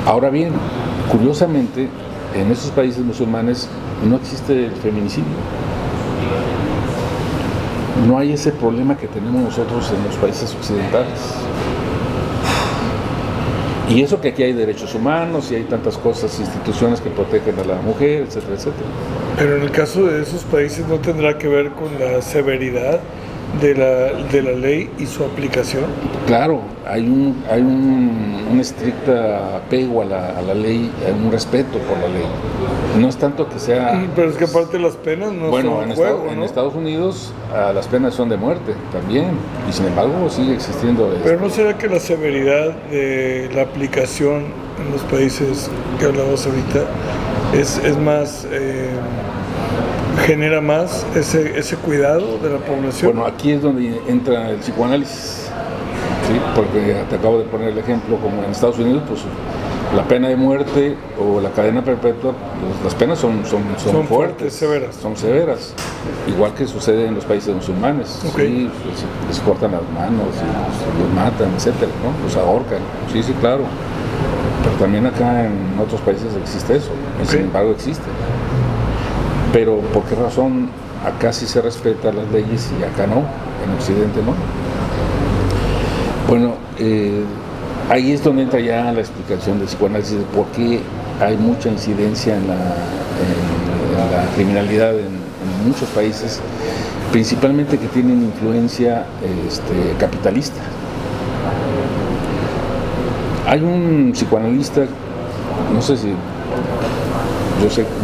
Ahora bien, curiosamente, en esos países musulmanes no existe el feminicidio. No hay ese problema que tenemos nosotros en los países occidentales. Y eso que aquí hay derechos humanos y hay tantas cosas, instituciones que protegen a la mujer, etcétera, etcétera. Pero en el caso de esos países no tendrá que ver con la severidad de la ley y su aplicación. Claro, hay un estricto apego a la ley, hay un respeto por la ley. No es tanto que sea... Pero es que aparte las penas no son juego, ¿no? En Estados Unidos las penas son de muerte también, y sin embargo sigue existiendo... Pero ¿no será que la severidad de la aplicación en los países que hablamos ahorita es más... genera más ese cuidado de la población? Bueno, aquí es donde entra el psicoanálisis, ¿sí? Porque te acabo de poner el ejemplo, como en Estados Unidos, pues la pena de muerte o la cadena perpetua, pues, las penas son fuertes, severas. Son severas, igual que sucede en los países musulmanes. Okay. Sí, pues, les cortan las manos, los matan, etcétera, ¿no? Los ahorcan, sí, claro. Pero también acá en otros países existe eso, y sin embargo existe. Pero ¿por qué razón acá sí se respetan las leyes y acá no? En Occidente no. Bueno, ahí es donde entra ya la explicación del psicoanálisis de por qué hay mucha incidencia en la criminalidad en muchos países, principalmente que tienen influencia capitalista. Hay un psicoanalista, no sé si,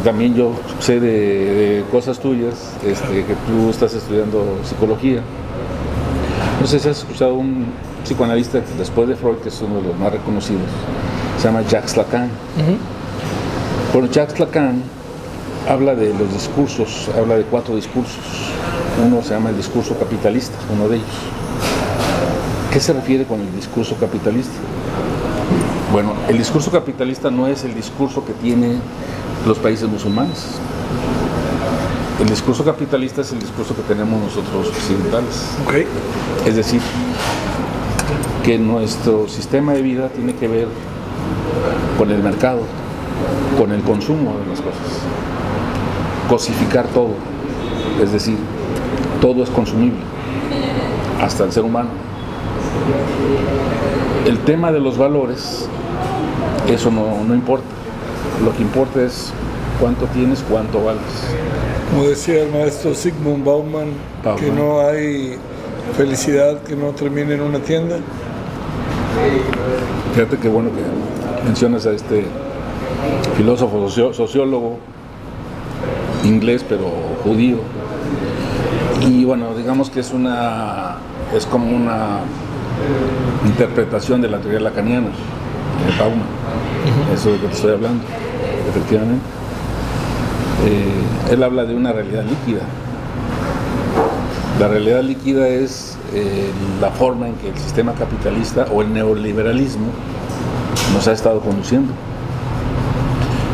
también yo sé de cosas tuyas, que tú estás estudiando psicología. No sé si has escuchado un psicoanalista después de Freud, que es uno de los más reconocidos, se llama Jacques Lacan. Bueno, Jacques Lacan habla de los discursos, habla de 4 discursos. Uno se llama el discurso capitalista, uno de ellos. ¿Qué se refiere con el discurso capitalista? Bueno, el discurso capitalista no es el discurso que tienen los países musulmanes. El discurso capitalista es el discurso que tenemos nosotros occidentales. Okay. Es decir, que nuestro sistema de vida tiene que ver con el mercado, con el consumo de las cosas. Cosificar todo, es decir, todo es consumible, hasta el ser humano. El tema de los valores, eso no importa. Lo que importa es cuánto tienes, cuánto vales. Como decía el maestro Zygmunt Bauman, que no hay felicidad que no termine en una tienda. Fíjate qué bueno que mencionas a este filósofo sociólogo inglés, pero judío. Y bueno, digamos que es como una interpretación de la teoría lacaniana de Bauman. Eso de lo que te estoy hablando, efectivamente. Él habla de una realidad líquida. La realidad líquida es la forma en que el sistema capitalista o el neoliberalismo nos ha estado conduciendo.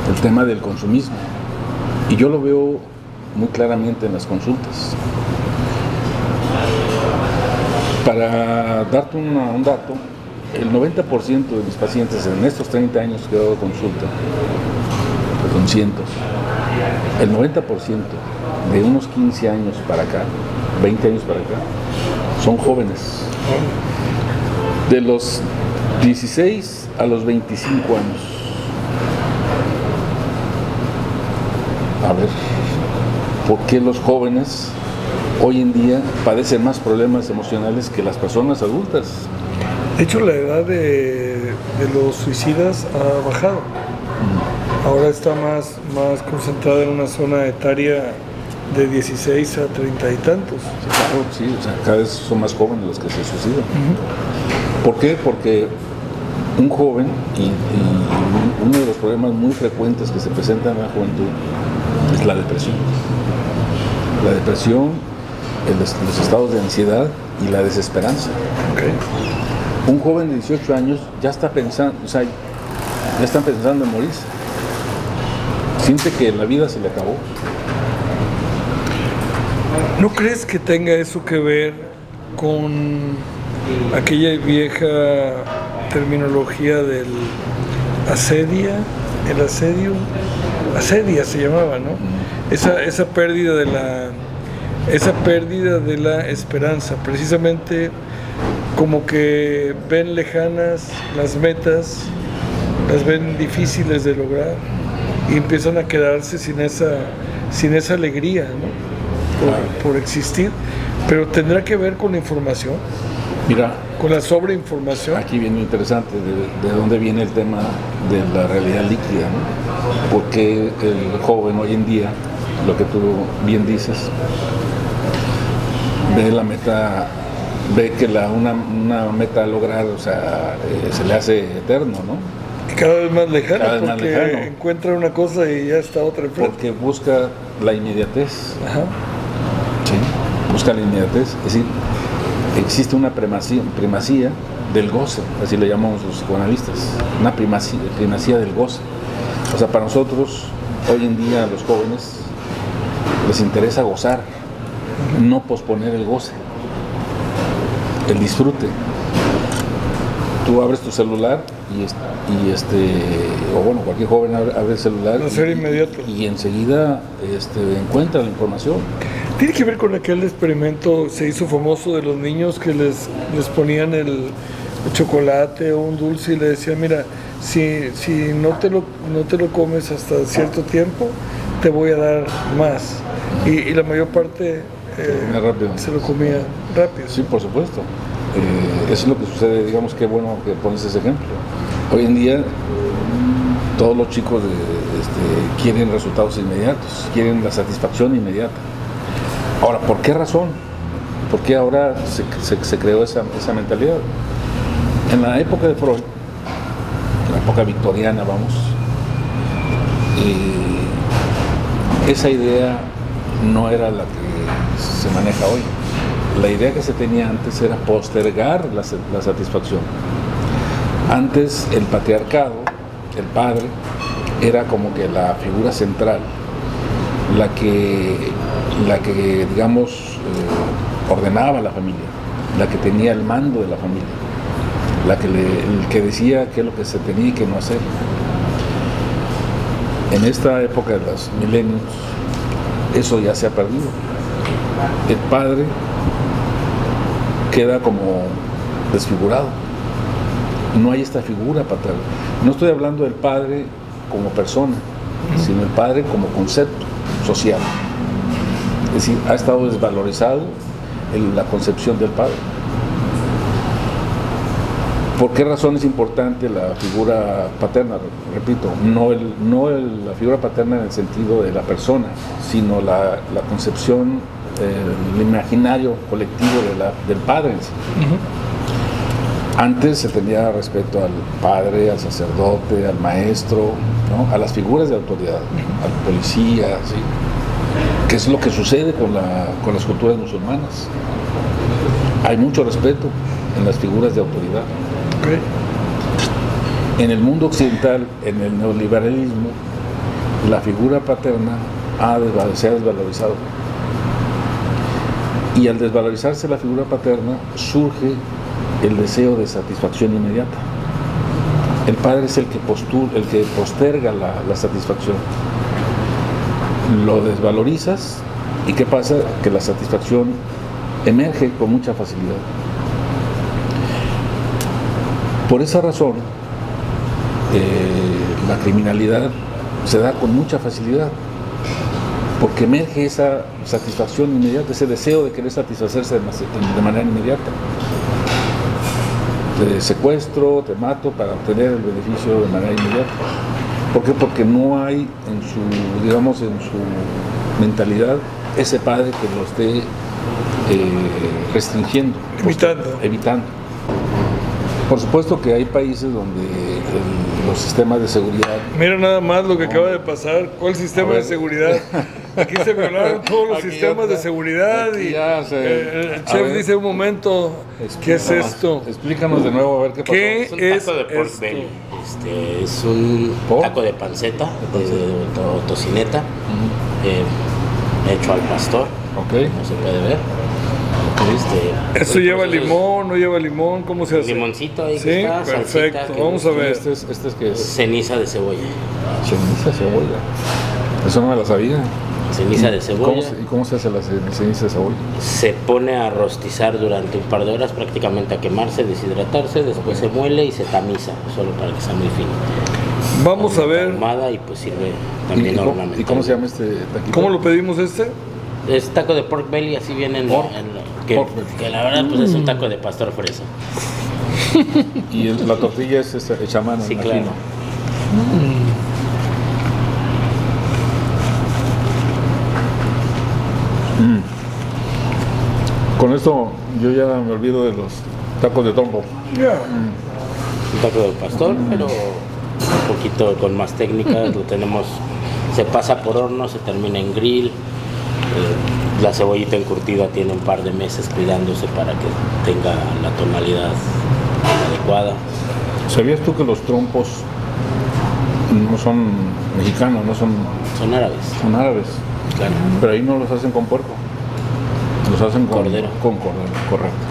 El tema del consumismo. Y yo lo veo muy claramente en las consultas. Para darte un dato, el 90% de mis pacientes en estos 30 años que he dado consulta, con cientos, el 90% de unos 15 años para acá, 20 años para acá, son jóvenes. De los 16 a los 25 años. A ver, ¿por qué los jóvenes hoy en día padecen más problemas emocionales que las personas adultas? De hecho, la edad de los suicidas ha bajado. Ahora está más concentrada en una zona etaria de 16 a 30 y tantos. Sí, claro, sí, o sea, cada vez son más jóvenes los que se suicidan. ¿Por qué? Porque un joven, y uno de los problemas muy frecuentes que se presentan en la juventud es la depresión. La depresión, los estados de ansiedad y la desesperanza. Okay. Un joven de 18 años ya está pensando, ya está pensando en morirse. Siente que la vida se le acabó. ¿No crees que tenga eso que ver con aquella vieja terminología del asedia? El asedio, asedia se llamaba, ¿no? Esa pérdida de la esperanza, precisamente como que ven lejanas las metas, las ven difíciles de lograr y empiezan a quedarse sin esa alegría, ¿no? Por existir, pero tendrá que ver con la información. Mira, con la sobreinformación. Aquí viene lo interesante, de dónde viene el tema de la realidad líquida, ¿no? Porque el joven hoy en día, lo que tú bien dices, ve la meta, ve que una meta a lograr, o sea, se le hace eterno, ¿no? Cada vez más lejano, Cada vez más porque lejano. encuentra una cosa y ya está otra enfrente. Porque busca la inmediatez. Ajá. Sí, busca la inmediatez. Es decir, existe una primacía del goce, así le llamamos los psicoanalistas, una primacía del goce. O sea, para nosotros, hoy en día, a los jóvenes, les interesa gozar, no posponer el goce, el disfrute. Tú abres tu celular o bueno, cualquier joven abre el celular y enseguida encuentra la información. Tiene que ver con aquel experimento, se hizo famoso, de los niños que les ponían el chocolate o un dulce y le decían, mira, si no te lo comes hasta cierto tiempo, te voy a dar más. Y la mayor parte se lo comía rápido. Sí, por supuesto. Eso es lo que sucede, digamos, que bueno que pones ese ejemplo. Hoy en día todos los chicos quieren resultados inmediatos, quieren la satisfacción inmediata. Ahora, ¿por qué razón? ¿Por qué ahora se creó esa mentalidad? En la época de Freud, en la época victoriana, vamos, esa idea no era la que se maneja hoy. La idea que se tenía antes era postergar la satisfacción. Antes el patriarcado, el padre, era como que la figura central, la que digamos, ordenaba a la familia, la que tenía el mando de la familia, el que decía qué es lo que se tenía y qué no hacer. En esta época de los milenios, eso ya se ha perdido. El padre queda como desfigurado. No hay esta figura paterna. No estoy hablando del padre como persona, sino el padre como concepto social. Es decir, ha estado desvalorizado la concepción del padre. ¿Por qué razón es importante la figura paterna? Repito, no la figura paterna en el sentido de la persona, sino la concepción, el imaginario colectivo del padre en sí. Antes se tenía respeto al padre, al sacerdote, al maestro, ¿no? A las figuras de autoridad, al policía, ¿sí? Que es lo que sucede con las culturas musulmanas. Hay mucho respeto en las figuras de autoridad. Okay. En el mundo occidental, en el neoliberalismo, la figura paterna se ha desvalorizado. Y al desvalorizarse la figura paterna, surge el deseo de satisfacción inmediata. El padre es el que posterga la satisfacción. Lo desvalorizas y ¿qué pasa? Que la satisfacción emerge con mucha facilidad. Por esa razón, la criminalidad se da con mucha facilidad, porque emerge esa satisfacción inmediata, ese deseo de querer satisfacerse de manera inmediata. Te secuestro, te mato para obtener el beneficio de manera inmediata. ¿Por qué? Porque no hay en su mentalidad ese padre que lo esté restringiendo, evitando. Por supuesto que hay países donde los sistemas de seguridad... Mira nada más lo que acaba de pasar. ¿Cuál sistema de seguridad? Aquí se violaron todos los sistemas de seguridad y el chef dice un momento, ¿qué es esto? Explícanos de nuevo a ver qué pasó. ¿Qué Es un taco de pork belly. Es un taco de panceta, de tocineta, hecho al pastor. Okay. No se puede ver. ¿Esto lleva limón, no lleva limón? ¿Cómo se hace? Limoncito ahí. Sí, que está, perfecto. salsita, Vamos a ver. Este es que es ceniza de cebolla. ceniza de cebolla. Eso no me la sabía. Ceniza de cebolla. ¿Y cómo se hace la ceniza de cebolla? Se pone a rostizar durante un par de horas, prácticamente a quemarse, deshidratarse, después se muele y se tamiza, solo para que sea muy fino. Vamos a ver. Ahumada y pues sirve también ornamental. ¿Y cómo se llama este taquito? ¿Cómo lo pedimos este? Es taco de pork belly, así viene que la verdad pues es un taco de pastor fresa. Y la tortilla es hecha a mano, Sí, imagino. claro. Con esto yo ya me olvido de los tacos de trompo. Un taco de pastor, pero un poquito con más técnicas. Lo tenemos, se pasa por horno, se termina en grill. La cebollita encurtida tiene un par de meses cuidándose para que tenga la tonalidad adecuada. ¿Sabías tú que los trompos no son mexicanos, Son árabes. son árabes? Claro. Pero ahí no los hacen con puerco, los hacen con Cordero. Correcto.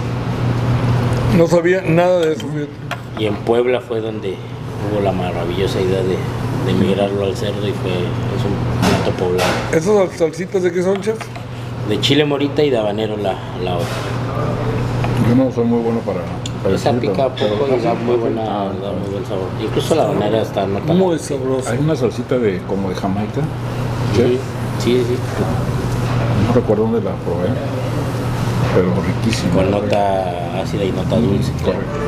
No sabía nada de eso. Y en Puebla fue donde hubo la maravillosa idea de migrarlo al cerdo y es un plato poblano. ¿Esas salsitas de qué son, chef? De chile morita y de habanero la otra. Yo no soy muy bueno para Esa decir, pica pero poco y da muy buen sabor. Incluso la habanera está no tan... Muy sabroso. hay una salsita como de Jamaica. Sí. No recuerdo dónde la probé, pero riquísima. Con nota ácida y nota dulce. Correcto.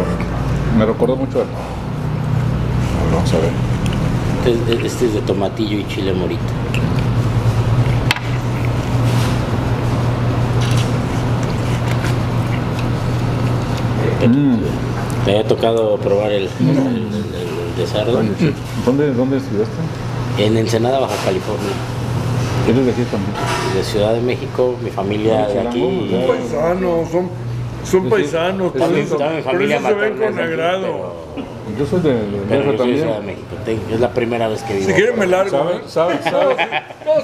Me recordó mucho Vamos a ver. Este es de tomatillo y chile morito. ¿Te había tocado probar el de cerdo? ¿Dónde estudiaste? En Ensenada, Baja California. ¿Eres de aquí también? De Ciudad de México, mi familia de aquí. Son paisanos, son paisanos, por eso Toda mi familia se ven materna con es de aquí, agrado. Yo soy de pero yo soy de también. Ciudad de México. Es la primera vez que vivo. Si quieren me largo. ¿Sabes? No,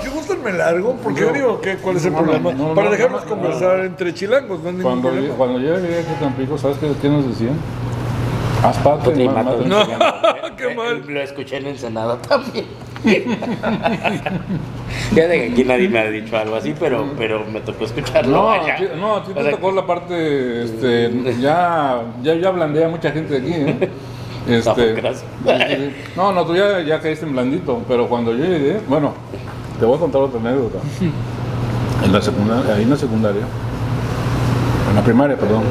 si gustan me largo, porque yo digo, ¿cuál es el problema? Para dejarnos conversar entre chilangos, no hay ningún problema. Cuando yo llegué aquí a Tampico, ¿sabes qué nos decían? Haz patria y Otra y mata. No, qué mal. Lo escuché en Ensenada también. Ya de que aquí nadie me ha dicho algo así, pero me tocó escucharlo. No, allá. a ti O te sea, tocó la parte, ya blandea mucha gente de aquí, ¿eh? Gracias. No, tú ya caíste en blandito, pero cuando yo llegué, bueno, te voy a contar otra anécdota. En la secundaria, en la primaria, perdón,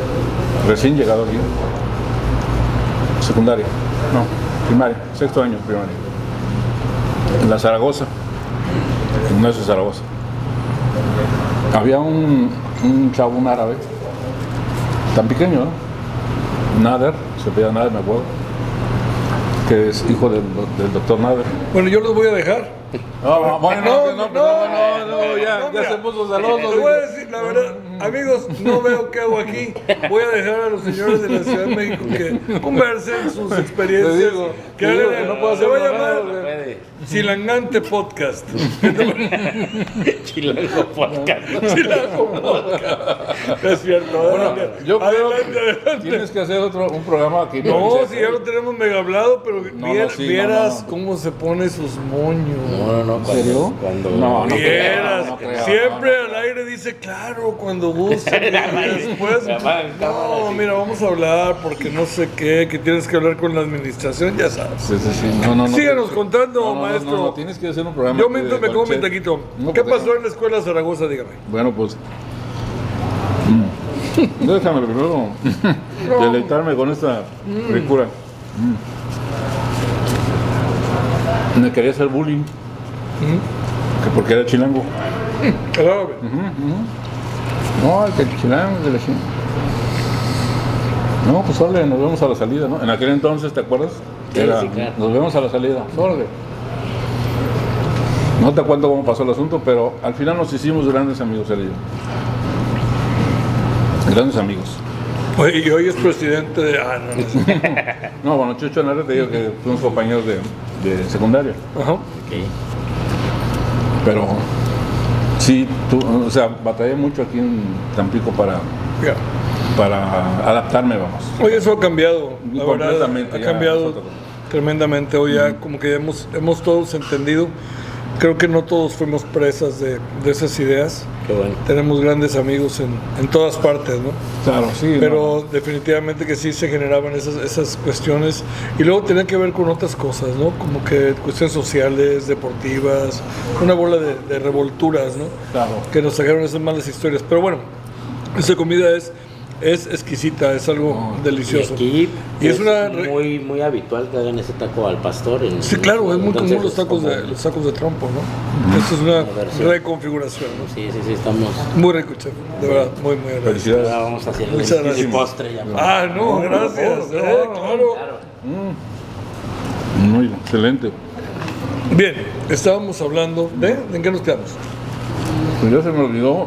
recién llegado aquí, secundaria, no, primaria, sexto año primaria, en la Zaragoza, en una de Zaragoza, había un chavo, un árabe, tan pequeño, ¿no? Nader, se pedía Nader, me acuerdo, que es hijo del doctor Nader. Bueno, yo los voy a dejar. Ya se puso celoso. Te voy a decir la verdad, amigos, no veo qué hago aquí. Voy a dejar a los señores de la Ciudad de México que conversen sus experiencias. Te digo, no puedo hacer se va a nada, llamar Chilangante Podcast. Chilango Podcast. Chilango Podcast. Es cierto. Bueno, yo creo que Adelante. tienes que hacer un programa aquí. No, si ya lo tenemos mega hablado, pero vieras no. cómo se pone sus moños. No. ¿En serio? Cuando Vieras, no creo. siempre al aire dice claro cuando gusta. Después, no, mira, vamos a hablar porque no sé qué, que tienes que hablar con la administración, ya sabes. Sí. No. Síganos contando, maestro. No, tienes que hacer un programa. Yo mientras me como mi taquito. No, ¿Qué pues, pasó en la escuela Zaragoza? Dígame. Bueno, pues. Déjame primero deleitarme con esta ricura. Me quería hacer bullying. Que porque era chilango. Claro. No, el que chilango de la chingada. No, pues órale, nos vemos a la salida, ¿no? En aquel entonces, ¿te acuerdas? Sí, sí, claro. Nos vemos a la salida, órale. No te cuento cómo pasó el asunto, pero al final nos hicimos grandes amigos, él y yo. Grandes amigos. Oye, y hoy es presidente de... no. No, bueno, Chucho Nader, te digo que fuimos compañeros de secundaria. Ajá. Ok. Pero sí, batallé mucho aquí en Tampico para adaptarme, vamos. Hoy eso ha cambiado, la verdad, Completamente, ha ya, cambiado es otra cosa. tremendamente. Hoy ya como que hemos todos entendido. Creo que no todos fuimos presas de esas ideas. Qué bueno. Tenemos grandes amigos en todas partes, ¿no? Claro, sí. Pero definitivamente que sí se generaban esas cuestiones. Y luego tenía que ver con otras cosas, ¿no? Como que cuestiones sociales, deportivas, una bola de revolturas, ¿no? Claro. Que nos sacaron esas malas historias. Pero bueno, esa comida es exquisita, es algo delicioso. Y aquí es una muy habitual que hagan ese taco al pastor. Sí, claro, es muy Entonces, común los tacos de trompo, ¿no? Esto es una versión. reconfiguración, ¿no? Sí, estamos. Muy rico, chef, de verdad, muy agradecido. Felicidades. Ahora vamos a hacer Muchas el gracias. postre ya. Ah, no, gracias, claro. Muy excelente. Bien, estábamos hablando ¿en qué nos quedamos? Pues ya se me olvidó.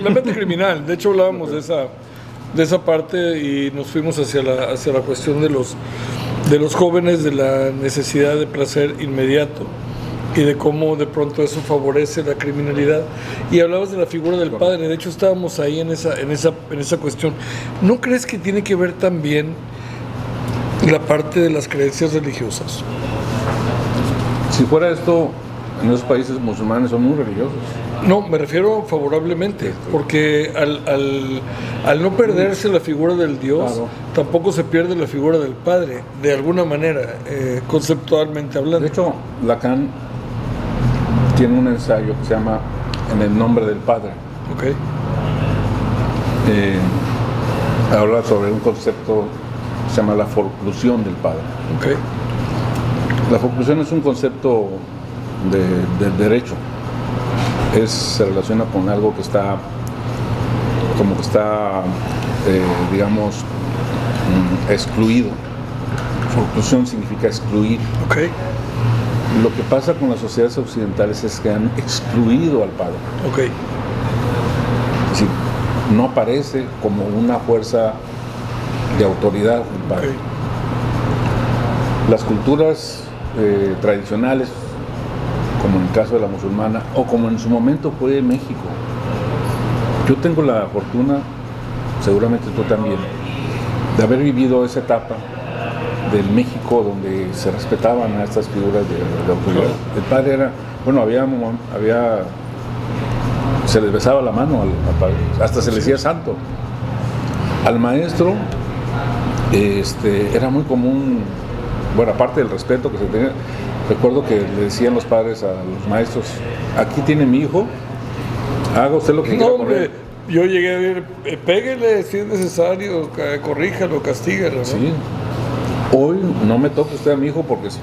La mente criminal, de hecho hablábamos de esa parte y nos fuimos hacia la cuestión de los jóvenes, de la necesidad de placer inmediato y de cómo de pronto eso favorece la criminalidad. Y hablabas de la figura del padre, de hecho estábamos ahí en esa cuestión. ¿No crees que tiene que ver también la parte de las creencias religiosas? Si fuera esto, en esos países musulmanes son muy religiosos. No, me refiero favorablemente, porque al no perderse la figura del Dios, Claro. tampoco se pierde la figura del Padre, de alguna manera, conceptualmente hablando. De hecho, Lacan tiene un ensayo que se llama En el nombre del Padre. Ok. Habla sobre un concepto que se llama la forclusión del Padre. Ok. La forclusión es un concepto del derecho. Se relaciona con algo que está, digamos, excluido. Forclusión significa excluir. Okay. Lo que pasa con las sociedades occidentales es que han excluido al padre. Okay. Es decir, no aparece como una fuerza de autoridad el padre. Okay. Las culturas tradicionales, como en el caso de la musulmana, o como en su momento fue en México. Yo tengo la fortuna, seguramente tú también, de haber vivido esa etapa del México donde se respetaban a estas figuras de autoridad. El padre era, bueno, se les besaba la mano al padre, hasta se le decía santo. Al maestro era muy común, bueno, aparte del respeto que se tenía, recuerdo que le decían los padres a los maestros: aquí tiene mi hijo, haga usted lo que quiera con él. Yo llegué a ver, péguele si es necesario, corríjalo, castígalo, ¿no? Sí. Hoy no me toque usted a mi hijo porque sí.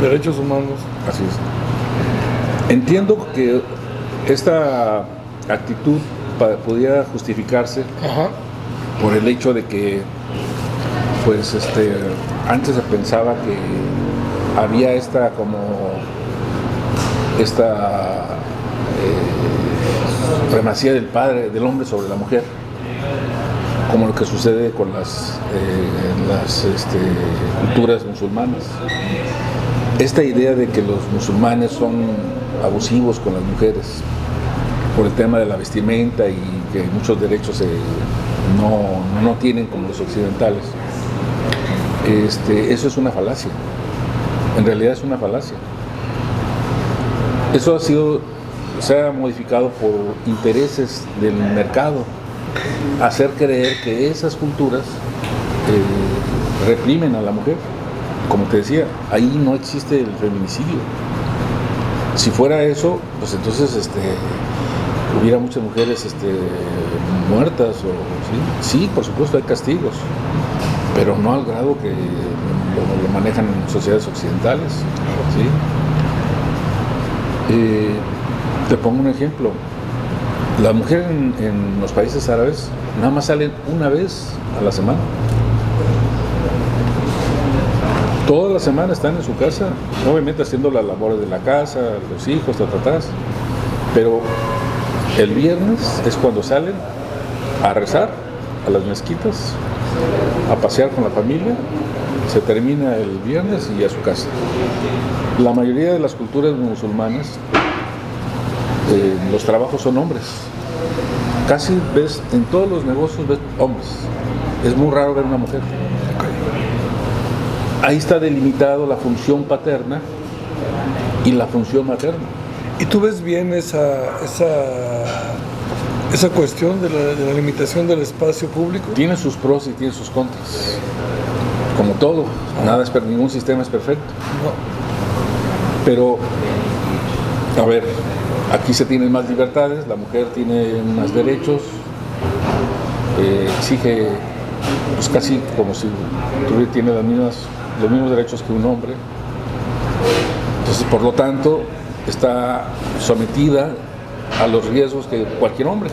Derechos humanos. Así es. Entiendo que esta actitud podía justificarse por el hecho de que, pues, antes se pensaba que había esta primacía del padre, del hombre sobre la mujer, como lo que sucede con las culturas musulmanas. Esta idea de que los musulmanes son abusivos con las mujeres por el tema de la vestimenta y que muchos derechos no tienen como los occidentales. Eso es una falacia. En realidad es una falacia. Eso se ha modificado por intereses del mercado, hacer creer que esas culturas reprimen a la mujer. Como te decía, ahí no existe el feminicidio. Si fuera eso, pues entonces hubiera muchas mujeres muertas. Sí, por supuesto hay castigos, pero no al grado que lo manejan en sociedades occidentales. ¿Sí? Te pongo un ejemplo. Las mujeres en los países árabes nada más salen una vez a la semana. Toda la semana están en su casa, obviamente haciendo las labores de la casa, los hijos, pero el viernes es cuando salen a rezar a las mezquitas, a pasear con la familia. Se termina el viernes y a su casa. La mayoría de las culturas musulmanas, los trabajos son hombres. Casi ves, en todos los negocios ves hombres. Es muy raro ver una mujer. Ahí está delimitado la función paterna y la función materna. ¿Y tú ves bien esa cuestión de la limitación del espacio público? Tiene sus pros y tiene sus contras. Como todo, ningún sistema es perfecto. No. Pero, a ver, aquí se tienen más libertades, la mujer tiene más derechos, exige, pues casi como si tiene los mismos derechos que un hombre. Entonces, por lo tanto, está sometida a los riesgos que cualquier hombre.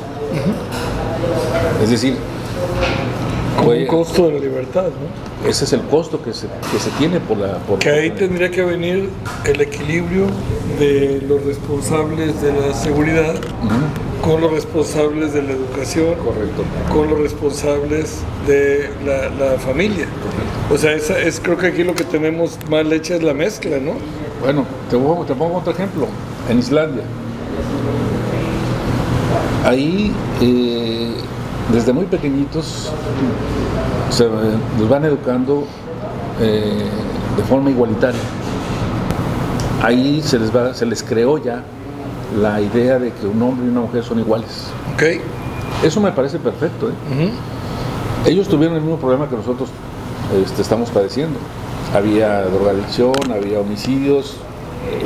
Es decir, como un costo de la libertad, ¿no? Ese es el costo que se tiene que ahí tendría que venir el equilibrio de los responsables de la seguridad con los responsables de la educación. Correcto. Con los responsables de la familia. O sea, creo que aquí lo que tenemos mal hecha es la mezcla, ¿no? Bueno, te pongo otro ejemplo. En Islandia. Ahí, desde muy pequeñitos, los van educando de forma igualitaria. Ahí se les creó ya la idea de que un hombre y una mujer son iguales. Okay. Eso me parece perfecto. Ellos tuvieron el mismo problema que nosotros estamos padeciendo. Había drogadicción, había homicidios,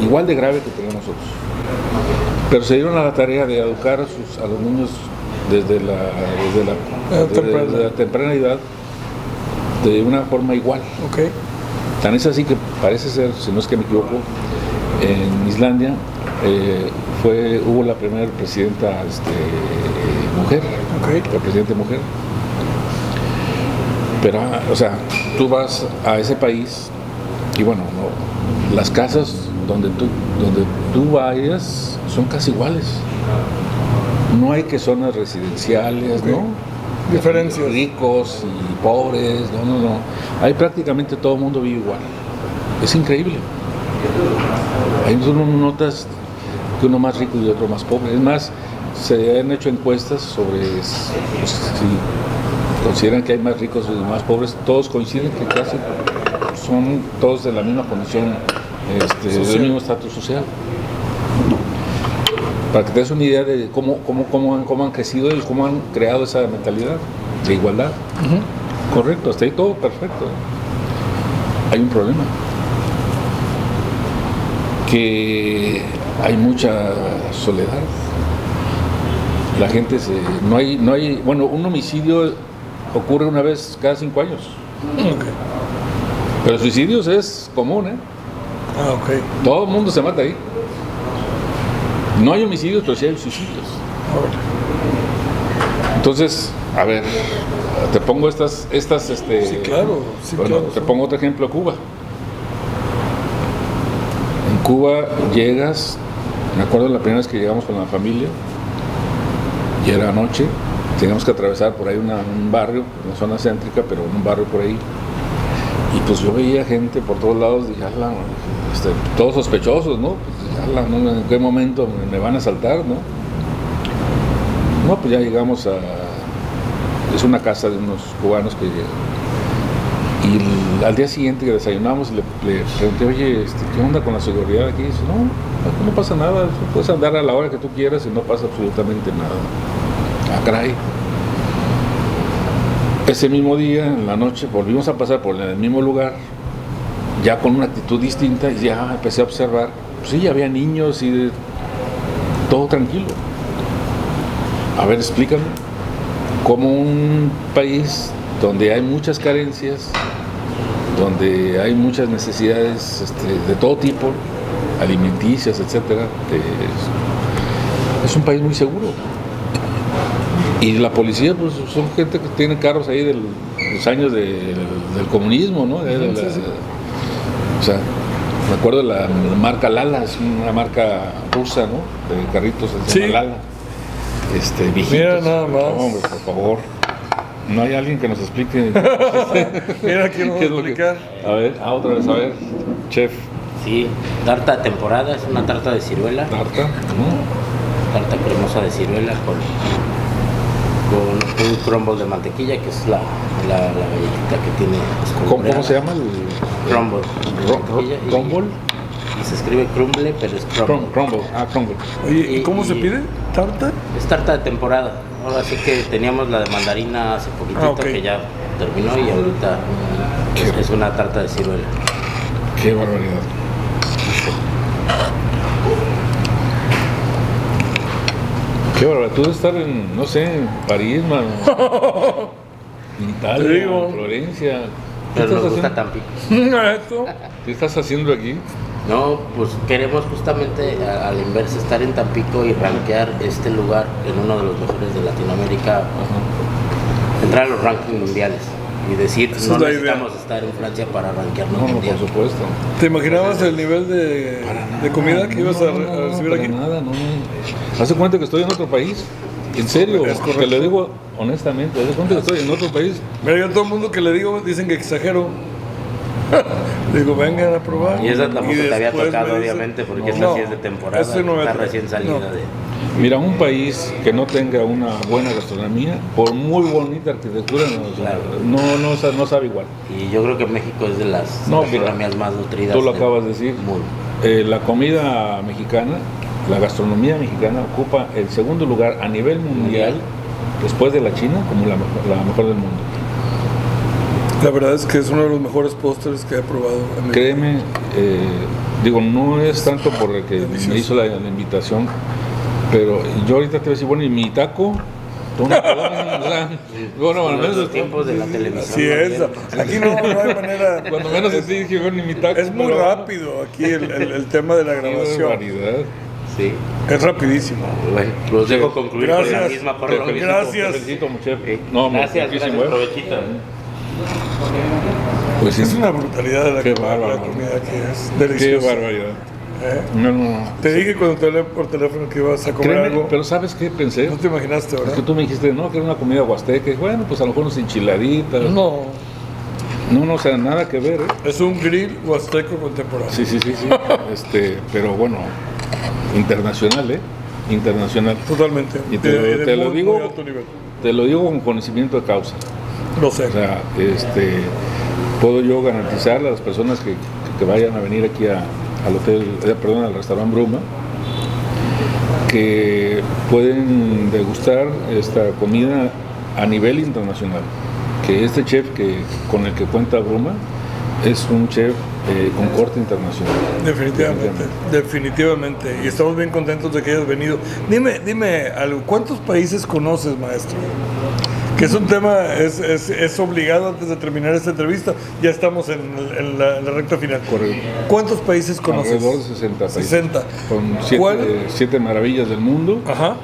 igual de grave que tenemos nosotros. Pero se dieron a la tarea de educar a los niños desde la temprana edad de una forma igual. Okay. Tan es así que parece ser, si no es que me equivoco, en Islandia hubo la primera presidenta mujer, la presidenta mujer. Pero, o sea, tú vas a ese país y bueno, no, las casas donde tú vayas son casi iguales. No hay que zonas residenciales, ¿no? Diferencias. Ricos y pobres, no. Ahí prácticamente todo el mundo vive igual. Es increíble. Ahí tú no notas que uno más rico y otro más pobre. Es más, se han hecho encuestas sobre si consideran que hay más ricos y más pobres. Todos coinciden que casi son todos de la misma condición, del mismo estatus social. Para que te des una idea de cómo han crecido y cómo han creado esa mentalidad de igualdad. Correcto, hasta ahí todo perfecto. Hay un problema. Que hay mucha soledad. La gente no hay, bueno, un homicidio ocurre una vez cada 5 años. Pero suicidios es común, Todo el mundo se mata ahí. No hay homicidios, pero sí hay suicidios. Entonces, a ver, te pongo estas Sí, claro. Te pongo otro ejemplo, Cuba. En Cuba llegas, me acuerdo la primera vez que llegamos con la familia, y era noche, teníamos que atravesar por ahí un barrio, una zona céntrica, pero un barrio por ahí. Y pues yo veía gente por todos lados, dije, todos sospechosos, ¿no? Pues, ¿en qué momento me van a asaltar, no? No, pues ya llegamos es una casa de unos cubanos que y al día siguiente que desayunamos le pregunté, oye, ¿qué onda con la seguridad aquí? Y dice, no pasa nada, puedes andar a la hora que tú quieras y no pasa absolutamente nada. Caray. Ese mismo día, en la noche, volvimos a pasar por el mismo lugar, ya con una actitud distinta, y ya empecé a observar, pues sí, había niños y todo tranquilo. A ver, explícame, cómo un país donde hay muchas carencias, donde hay muchas necesidades de todo tipo, alimenticias, etcétera, es un país muy seguro. Y la policía, pues son gente que tiene carros ahí de los años del comunismo, ¿no? O sea, me acuerdo de la marca Lala, es una marca rusa, ¿no? De carritos, se llama Lala. Viejitos. Mira nada más. Hombre, por favor. No hay alguien que nos explique. Mira, quiero explicar. A ver, otra vez, a ver, chef. Sí, tarta de temporada, es una tarta de ciruela. Tarta. Tarta cremosa de ciruela con un crumble de mantequilla, que es la galletita que tiene. ¿Cómo se llama el crumble? ¿Crumble? Y se escribe crumble, pero es crumble. Crumble. Oye, ¿y cómo se pide? ¿Tarta? Es tarta de temporada. Ahora sí que teníamos la de mandarina hace poquitito, que ya terminó, y ahorita es una tarta de ciruela. Qué barbaridad. Qué barbaridad. Tú debes estar en, no sé, en París, mano. En Italia, en Florencia. Pero nos gusta Tampico. ¿Qué estás haciendo aquí? No, pues queremos justamente a la inversa estar en Tampico y rankear este lugar en uno de los mejores de Latinoamérica, entrar a los rankings mundiales y decir, no necesitamos estar en Francia para rankearnos mundial. Por supuesto. ¿Te imaginabas el nivel de comida que ibas a recibir aquí? Nada, no. Hace cuenta que estoy en otro país. En serio, te lo digo honestamente, hace cuenta que estoy en otro país. Mira, yo a todo el mundo que le digo dicen que exagero. Digo, vengan a probar. Y esa tampoco te había tocado, obviamente, porque esa sí es de temporada, está recién salida de... Mira, un país que no tenga una buena gastronomía, por muy bonita arquitectura, no sabe igual. Y yo creo que México es de las gastronomías más nutridas. Tú lo acabas de decir. La comida mexicana, la gastronomía mexicana ocupa el segundo lugar a nivel mundial, después de la China, como la mejor del mundo. La verdad es que es uno de los mejores postres que he probado. Créeme, no es tanto por el que me hizo la invitación, pero yo ahorita te voy a decir, bueno, y mi taco, Bueno, al Los menos tiempos de la televisión. Así es. Aquí no hay manera. cuando menos así dije, bueno, ni mi taco. Es muy rápido aquí el tema de la grabación. Variedad. Sí. Es rapidísimo. Bueno, los dejo concluir con la Gracias. misma Te por lo felicito, Gracias. Te felicito, muchacho. Sí. No, Gracias, muchísimo, provechito. Pues sí, Es una brutalidad de Qué la bárbaro. comida que es qué deliciosa. barbaridad. ¿Eh? No. Te dije cuando te hablé por teléfono que ibas a comer Créeme, algo. pero ¿sabes qué pensé? No te imaginaste, Es ¿verdad? que tú me dijiste, no, que era una comida huasteca. Y bueno, pues a lo mejor unas enchiladitas. No, No, o sea, nada que ver, ¿eh? es un grill huasteco contemporáneo. Sí. Pero bueno, internacional, ¿eh? Internacional. Totalmente. Y te lo digo- muy alto nivel. Te lo digo con conocimiento de causa. Lo sé. O sea, puedo yo garantizar a las personas que vayan a venir aquí al hotel, al restaurante Bruma, que pueden degustar esta comida a nivel internacional. Que este chef con el que cuenta Bruma es un chef con corte internacional. Definitivamente. Y estamos bien contentos de que hayas venido. Dime algo, ¿cuántos países conoces, maestro? Que es un tema, es obligado antes de terminar esta entrevista. Ya estamos en la recta final. Correcto. ¿Cuántos países conoces? Alrededor de 60 países. 60. Con ¿Cuál? 7 maravillas del mundo. Ajá.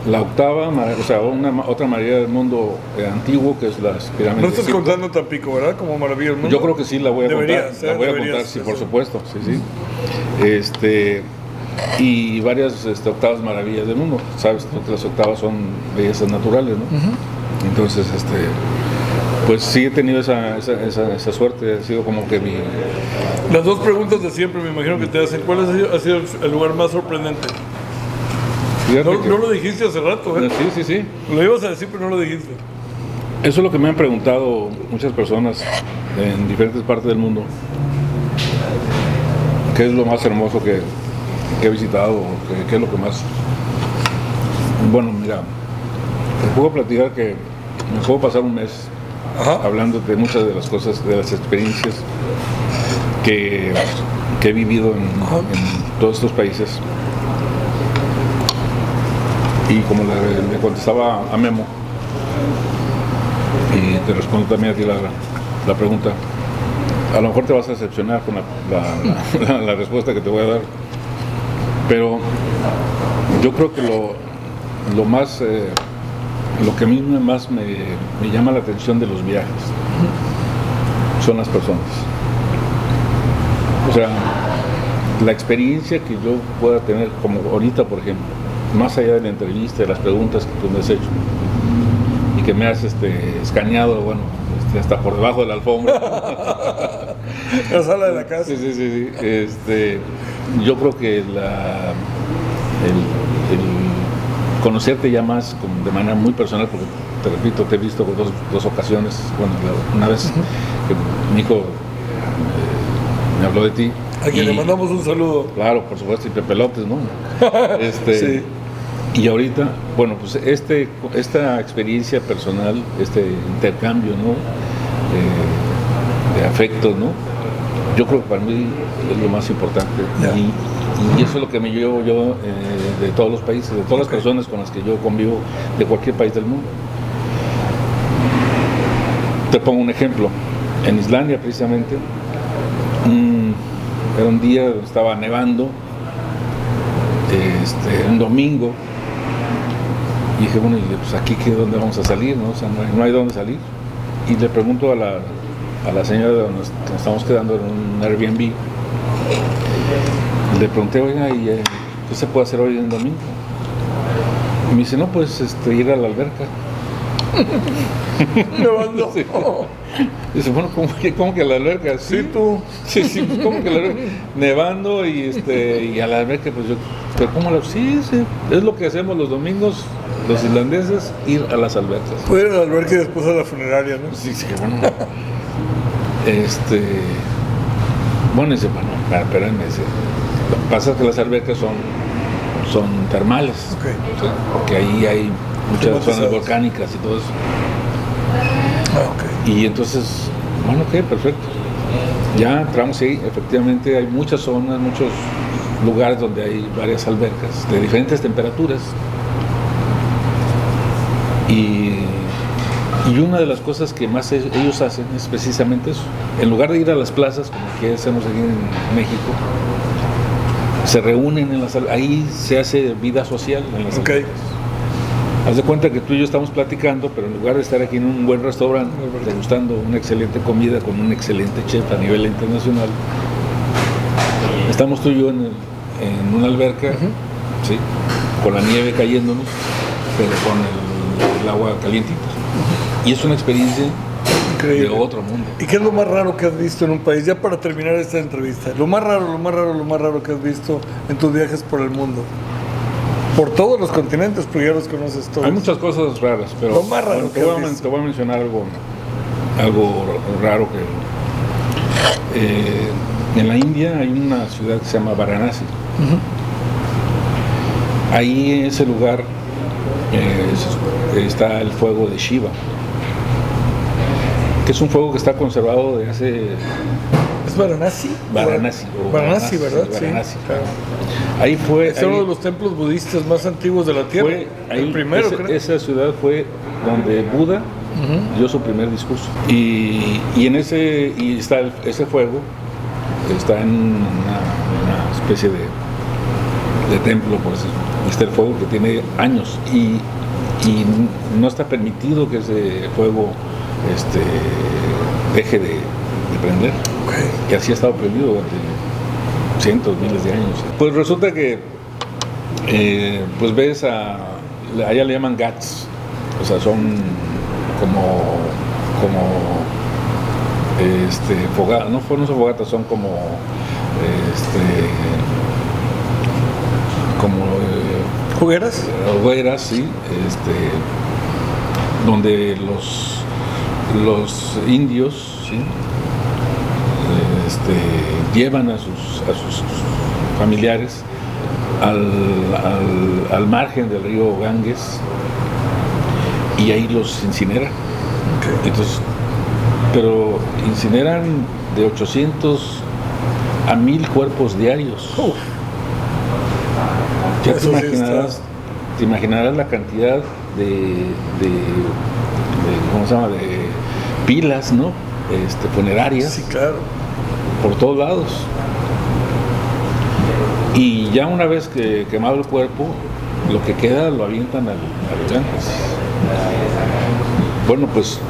La octava, o sea, otra maravilla del mundo antiguo, que es las pirámides. No de estás Egipto. contando Tampico, ¿verdad? Como maravilla del mundo. Yo creo que sí la voy a Deberías, contar. La voy a deberías, contar, sí, eso. por supuesto. Sí. Y varias octavas maravillas del mundo. Sabes que las octavas son bellezas naturales, ¿no? Entonces, pues sí he tenido esa suerte. Ha sido como que Las dos preguntas de siempre, me imagino que te hacen. ¿Cuál ha sido el lugar más sorprendente? fíjate No, que- no lo dijiste hace rato, ¿eh? Sí. Lo ibas a decir, pero no lo dijiste. Eso es lo que me han preguntado muchas personas en diferentes partes del mundo. ¿Qué es lo más hermoso que he visitado? ¿Qué es lo que más? Bueno, mira, te puedo platicar que me puedo pasar un mes Ajá. hablando de muchas de las cosas, de las experiencias que he vivido en todos estos países. Y como le contestaba a Memo, y te respondo también a ti la pregunta, a lo mejor te vas a decepcionar con la respuesta que te voy a dar, pero yo creo que lo más, lo que a mí más me llama la atención de los viajes son las personas. O sea, la experiencia que yo pueda tener, como ahorita, por ejemplo, más allá de la entrevista, de las preguntas que tú me has hecho y que me has escaneado, bueno, hasta por debajo de la alfombra. La sala de la casa. Sí. Yo creo que el conocerte ya más de manera muy personal, porque te repito, te he visto por dos ocasiones. Bueno, una vez que Nico me habló de ti. A quien le mandamos un saludo. Claro, por supuesto, y Pepe López, ¿no? Sí. Y ahorita, bueno, pues esta experiencia personal, este intercambio, ¿no? De afectos, ¿no? Yo creo que para mí es lo más importante. Ya. Y eso es lo que me llevo yo de todos los países, de todas las personas con las que yo convivo, de cualquier país del mundo. Te pongo un ejemplo. En Islandia, precisamente, era un día donde estaba nevando, un domingo, y dije, bueno, pues aquí ¿dónde vamos a salir? ¿No? O sea, no hay dónde salir. Y le pregunto a la señora donde nos estamos quedando en un Airbnb, le pregunté, oiga, ¿y qué se puede hacer hoy en domingo? Y me dice, no, pues ir a la alberca. Nevando. Sí. Dice, bueno, ¿cómo que a la alberca? Sí, tú. Sí, pues ¿cómo que a la alberca? Nevando y a la alberca, pues yo, pero ¿cómo la? Sí, es lo que hacemos los domingos, los islandeses, ir a las albercas. Puede ir al albergue y después a la funeraria, ¿no? Sí, bueno. Bueno, dice, bueno, espérenme, dice, lo que pasa es que las albercas son termales, Ok. ¿sí? Porque ahí hay muchas zonas Climatizadas. volcánicas y todo eso. Ah, ok. Y entonces, bueno, ok, perfecto. Ya entramos ahí, efectivamente hay muchas zonas, muchos lugares donde hay varias albercas de diferentes temperaturas. Y una de las cosas que más ellos hacen es precisamente eso. En lugar de ir a las plazas, como aquí hacemos aquí en México, se reúnen en las albercas. Ahí se hace vida social en las albercas. Haz de cuenta que tú y yo estamos platicando, pero en lugar de estar aquí en un buen restaurante, degustando una excelente comida con un excelente chef a nivel internacional, estamos tú y yo en una alberca, ¿sí? Con la nieve cayéndonos, pero con el agua calientita. Y es una experiencia increíble, de otro mundo. ¿Y qué es lo más raro que has visto en un país? Ya para terminar esta entrevista, lo más raro que has visto en tus viajes por el mundo. Por todos los continentes, porque ya los conoces todos. Hay muchas cosas raras, pero lo más raro te voy a mencionar algo raro que... en la India hay una ciudad que se llama Varanasi. Ahí en ese lugar está el fuego de Shiva, que es un fuego que está conservado de hace... ¿Es Varanasi? Varanasi, ¿verdad? Sí, Varanasi, sí, claro. Ahí fue... Es uno de los templos budistas más antiguos de la Tierra. El primero, creo. Esa ciudad fue donde Buda dio su primer discurso. Y está ese fuego, está en una especie de templo, por eso está el fuego que tiene años y no está permitido que ese fuego deje de prender. Y así ha estado prendido durante cientos, miles de años. Pues resulta que pues ves allá le llaman ghats, o sea, son como fogatas, no son fogatas, son como ¿Hogueras? Hogueras, sí, donde los indios, ¿sí? Llevan a sus familiares al margen del río Ganges y ahí los incineran. Entonces, pero incineran de 800 a 1000 cuerpos diarios. Ya te imaginarás la cantidad de ¿cómo se llama? De pilas, ¿no? Funerarias. Sí, claro. Por todos lados. Y ya una vez que quemado el cuerpo, lo que queda lo avientan al Ganges. Bueno, pues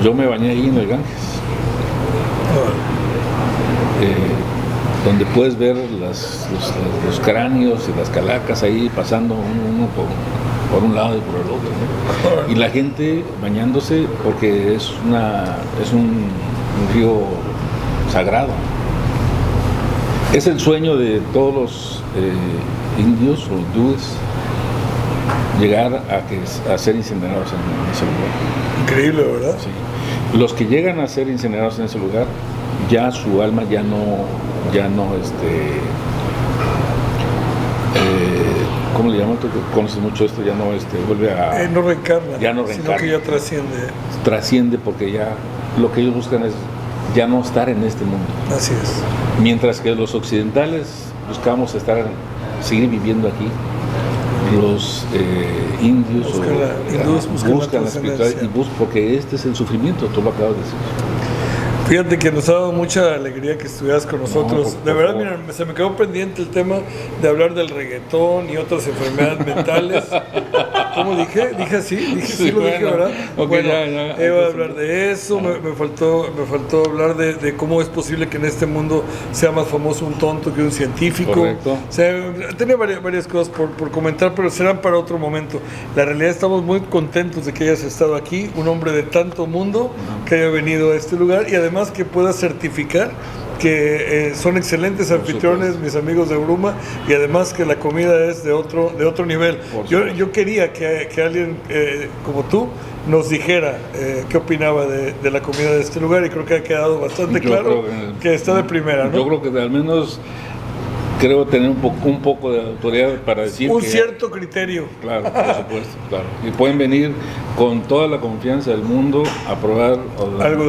yo me bañé ahí en el Ganges. Donde puedes ver los cráneos y las calacas ahí pasando uno por un lado y por el otro, ¿no? Y la gente bañándose porque es un río sagrado. Es el sueño de todos los indios o hindúes llegar a ser incinerados en ese lugar. Increíble, ¿verdad? Sí. Los que llegan a ser incinerados en ese lugar, ya su alma ya no ¿cómo le llaman? Tú conoces mucho esto, ya no vuelve a... no reencarna, ya no reencarna, sino que ya trasciende. Trasciende porque ya lo que ellos buscan es ya no estar en este mundo. Así es. Mientras que los occidentales buscamos seguir viviendo aquí, los indios buscan la espiritualidad porque este es el sufrimiento, tú lo acabas de decir. Fíjate que nos ha dado mucha alegría que estuvieras con nosotros. De verdad, mira, se me quedó pendiente el tema de hablar del reggaetón y otras enfermedades mentales. ¿Cómo dije? Dije así, sí, lo dije, ¿verdad? Okay, bueno, ya. Iba a hablar de eso, me faltó hablar de cómo es posible que en este mundo sea más famoso un tonto que un científico. Correcto. O sea, tenía varias cosas por comentar, pero serán para otro momento. La realidad, estamos muy contentos de que hayas estado aquí, un hombre de tanto mundo que haya venido a este lugar y además que pueda certificar que son excelentes anfitriones mis amigos de Bruma y además que la comida es de otro nivel. Yo quería que alguien como tú nos dijera qué opinaba de la comida de este lugar y creo que ha quedado bastante claro que está de primera, ¿no? Yo creo que al menos creo tener un poco de autoridad para decir un cierto criterio. Claro, por supuesto, claro. Y pueden venir con toda la confianza del mundo a probar algo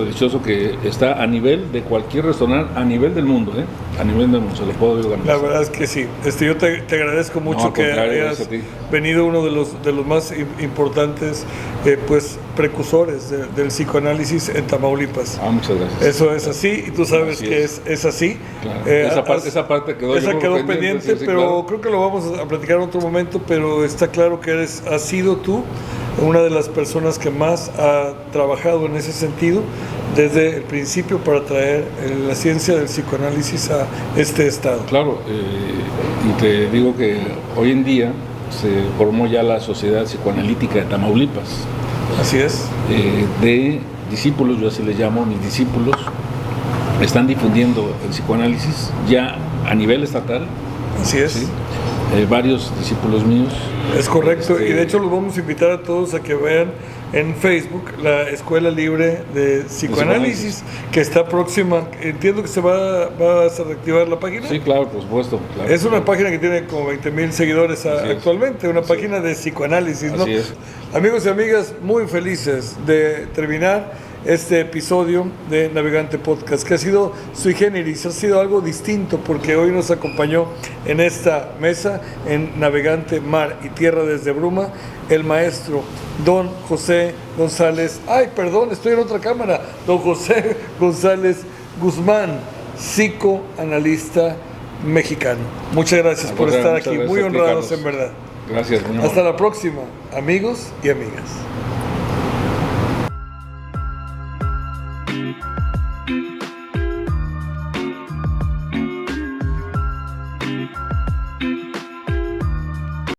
delicioso que está a nivel de cualquier restaurante a nivel del mundo, ¿eh? a nivel de se lo puedo organizar. La verdad es que sí. Yo te agradezco mucho al que contrario, hayas gracias a ti. venido uno de los más importantes pues precursores del psicoanálisis en Tamaulipas. Muchas gracias. Eso es así y tú sabes Así que es. es así. Claro. Esa parte quedó, esa quedó pendiente, sí, pero claro. creo que lo vamos a platicar en otro momento, pero está claro que has sido tú una de las personas que más ha trabajado en ese sentido desde el principio para traer la ciencia del psicoanálisis a este estado. Claro, y te digo que hoy en día se formó ya la Sociedad Psicoanalítica de Tamaulipas. Así es. De discípulos, yo así les llamo, mis discípulos, están difundiendo el psicoanálisis ya a nivel estatal. Así es. ¿Sí? Varios discípulos míos. Es correcto, y de hecho los vamos a invitar a todos a que vean en Facebook la Escuela Libre de Psicoanálisis, que está próxima. Entiendo que se va a reactivar la página. Sí, claro, por supuesto. Claro, es una página que tiene como 20,000 seguidores actualmente, una página de psicoanálisis, ¿no? Así es. Amigos y amigas, muy felices de terminar este episodio de Navegante Podcast, que ha sido sui generis, ha sido algo distinto, porque hoy nos acompañó en esta mesa, en Navegante Mar y Tierra desde Bruma, el maestro don José González, estoy en otra cámara, don José González Guzmán, psicoanalista mexicano. Muchas gracias por estar aquí, muy honrados en verdad. Gracias. Hasta la próxima, amigos y amigas.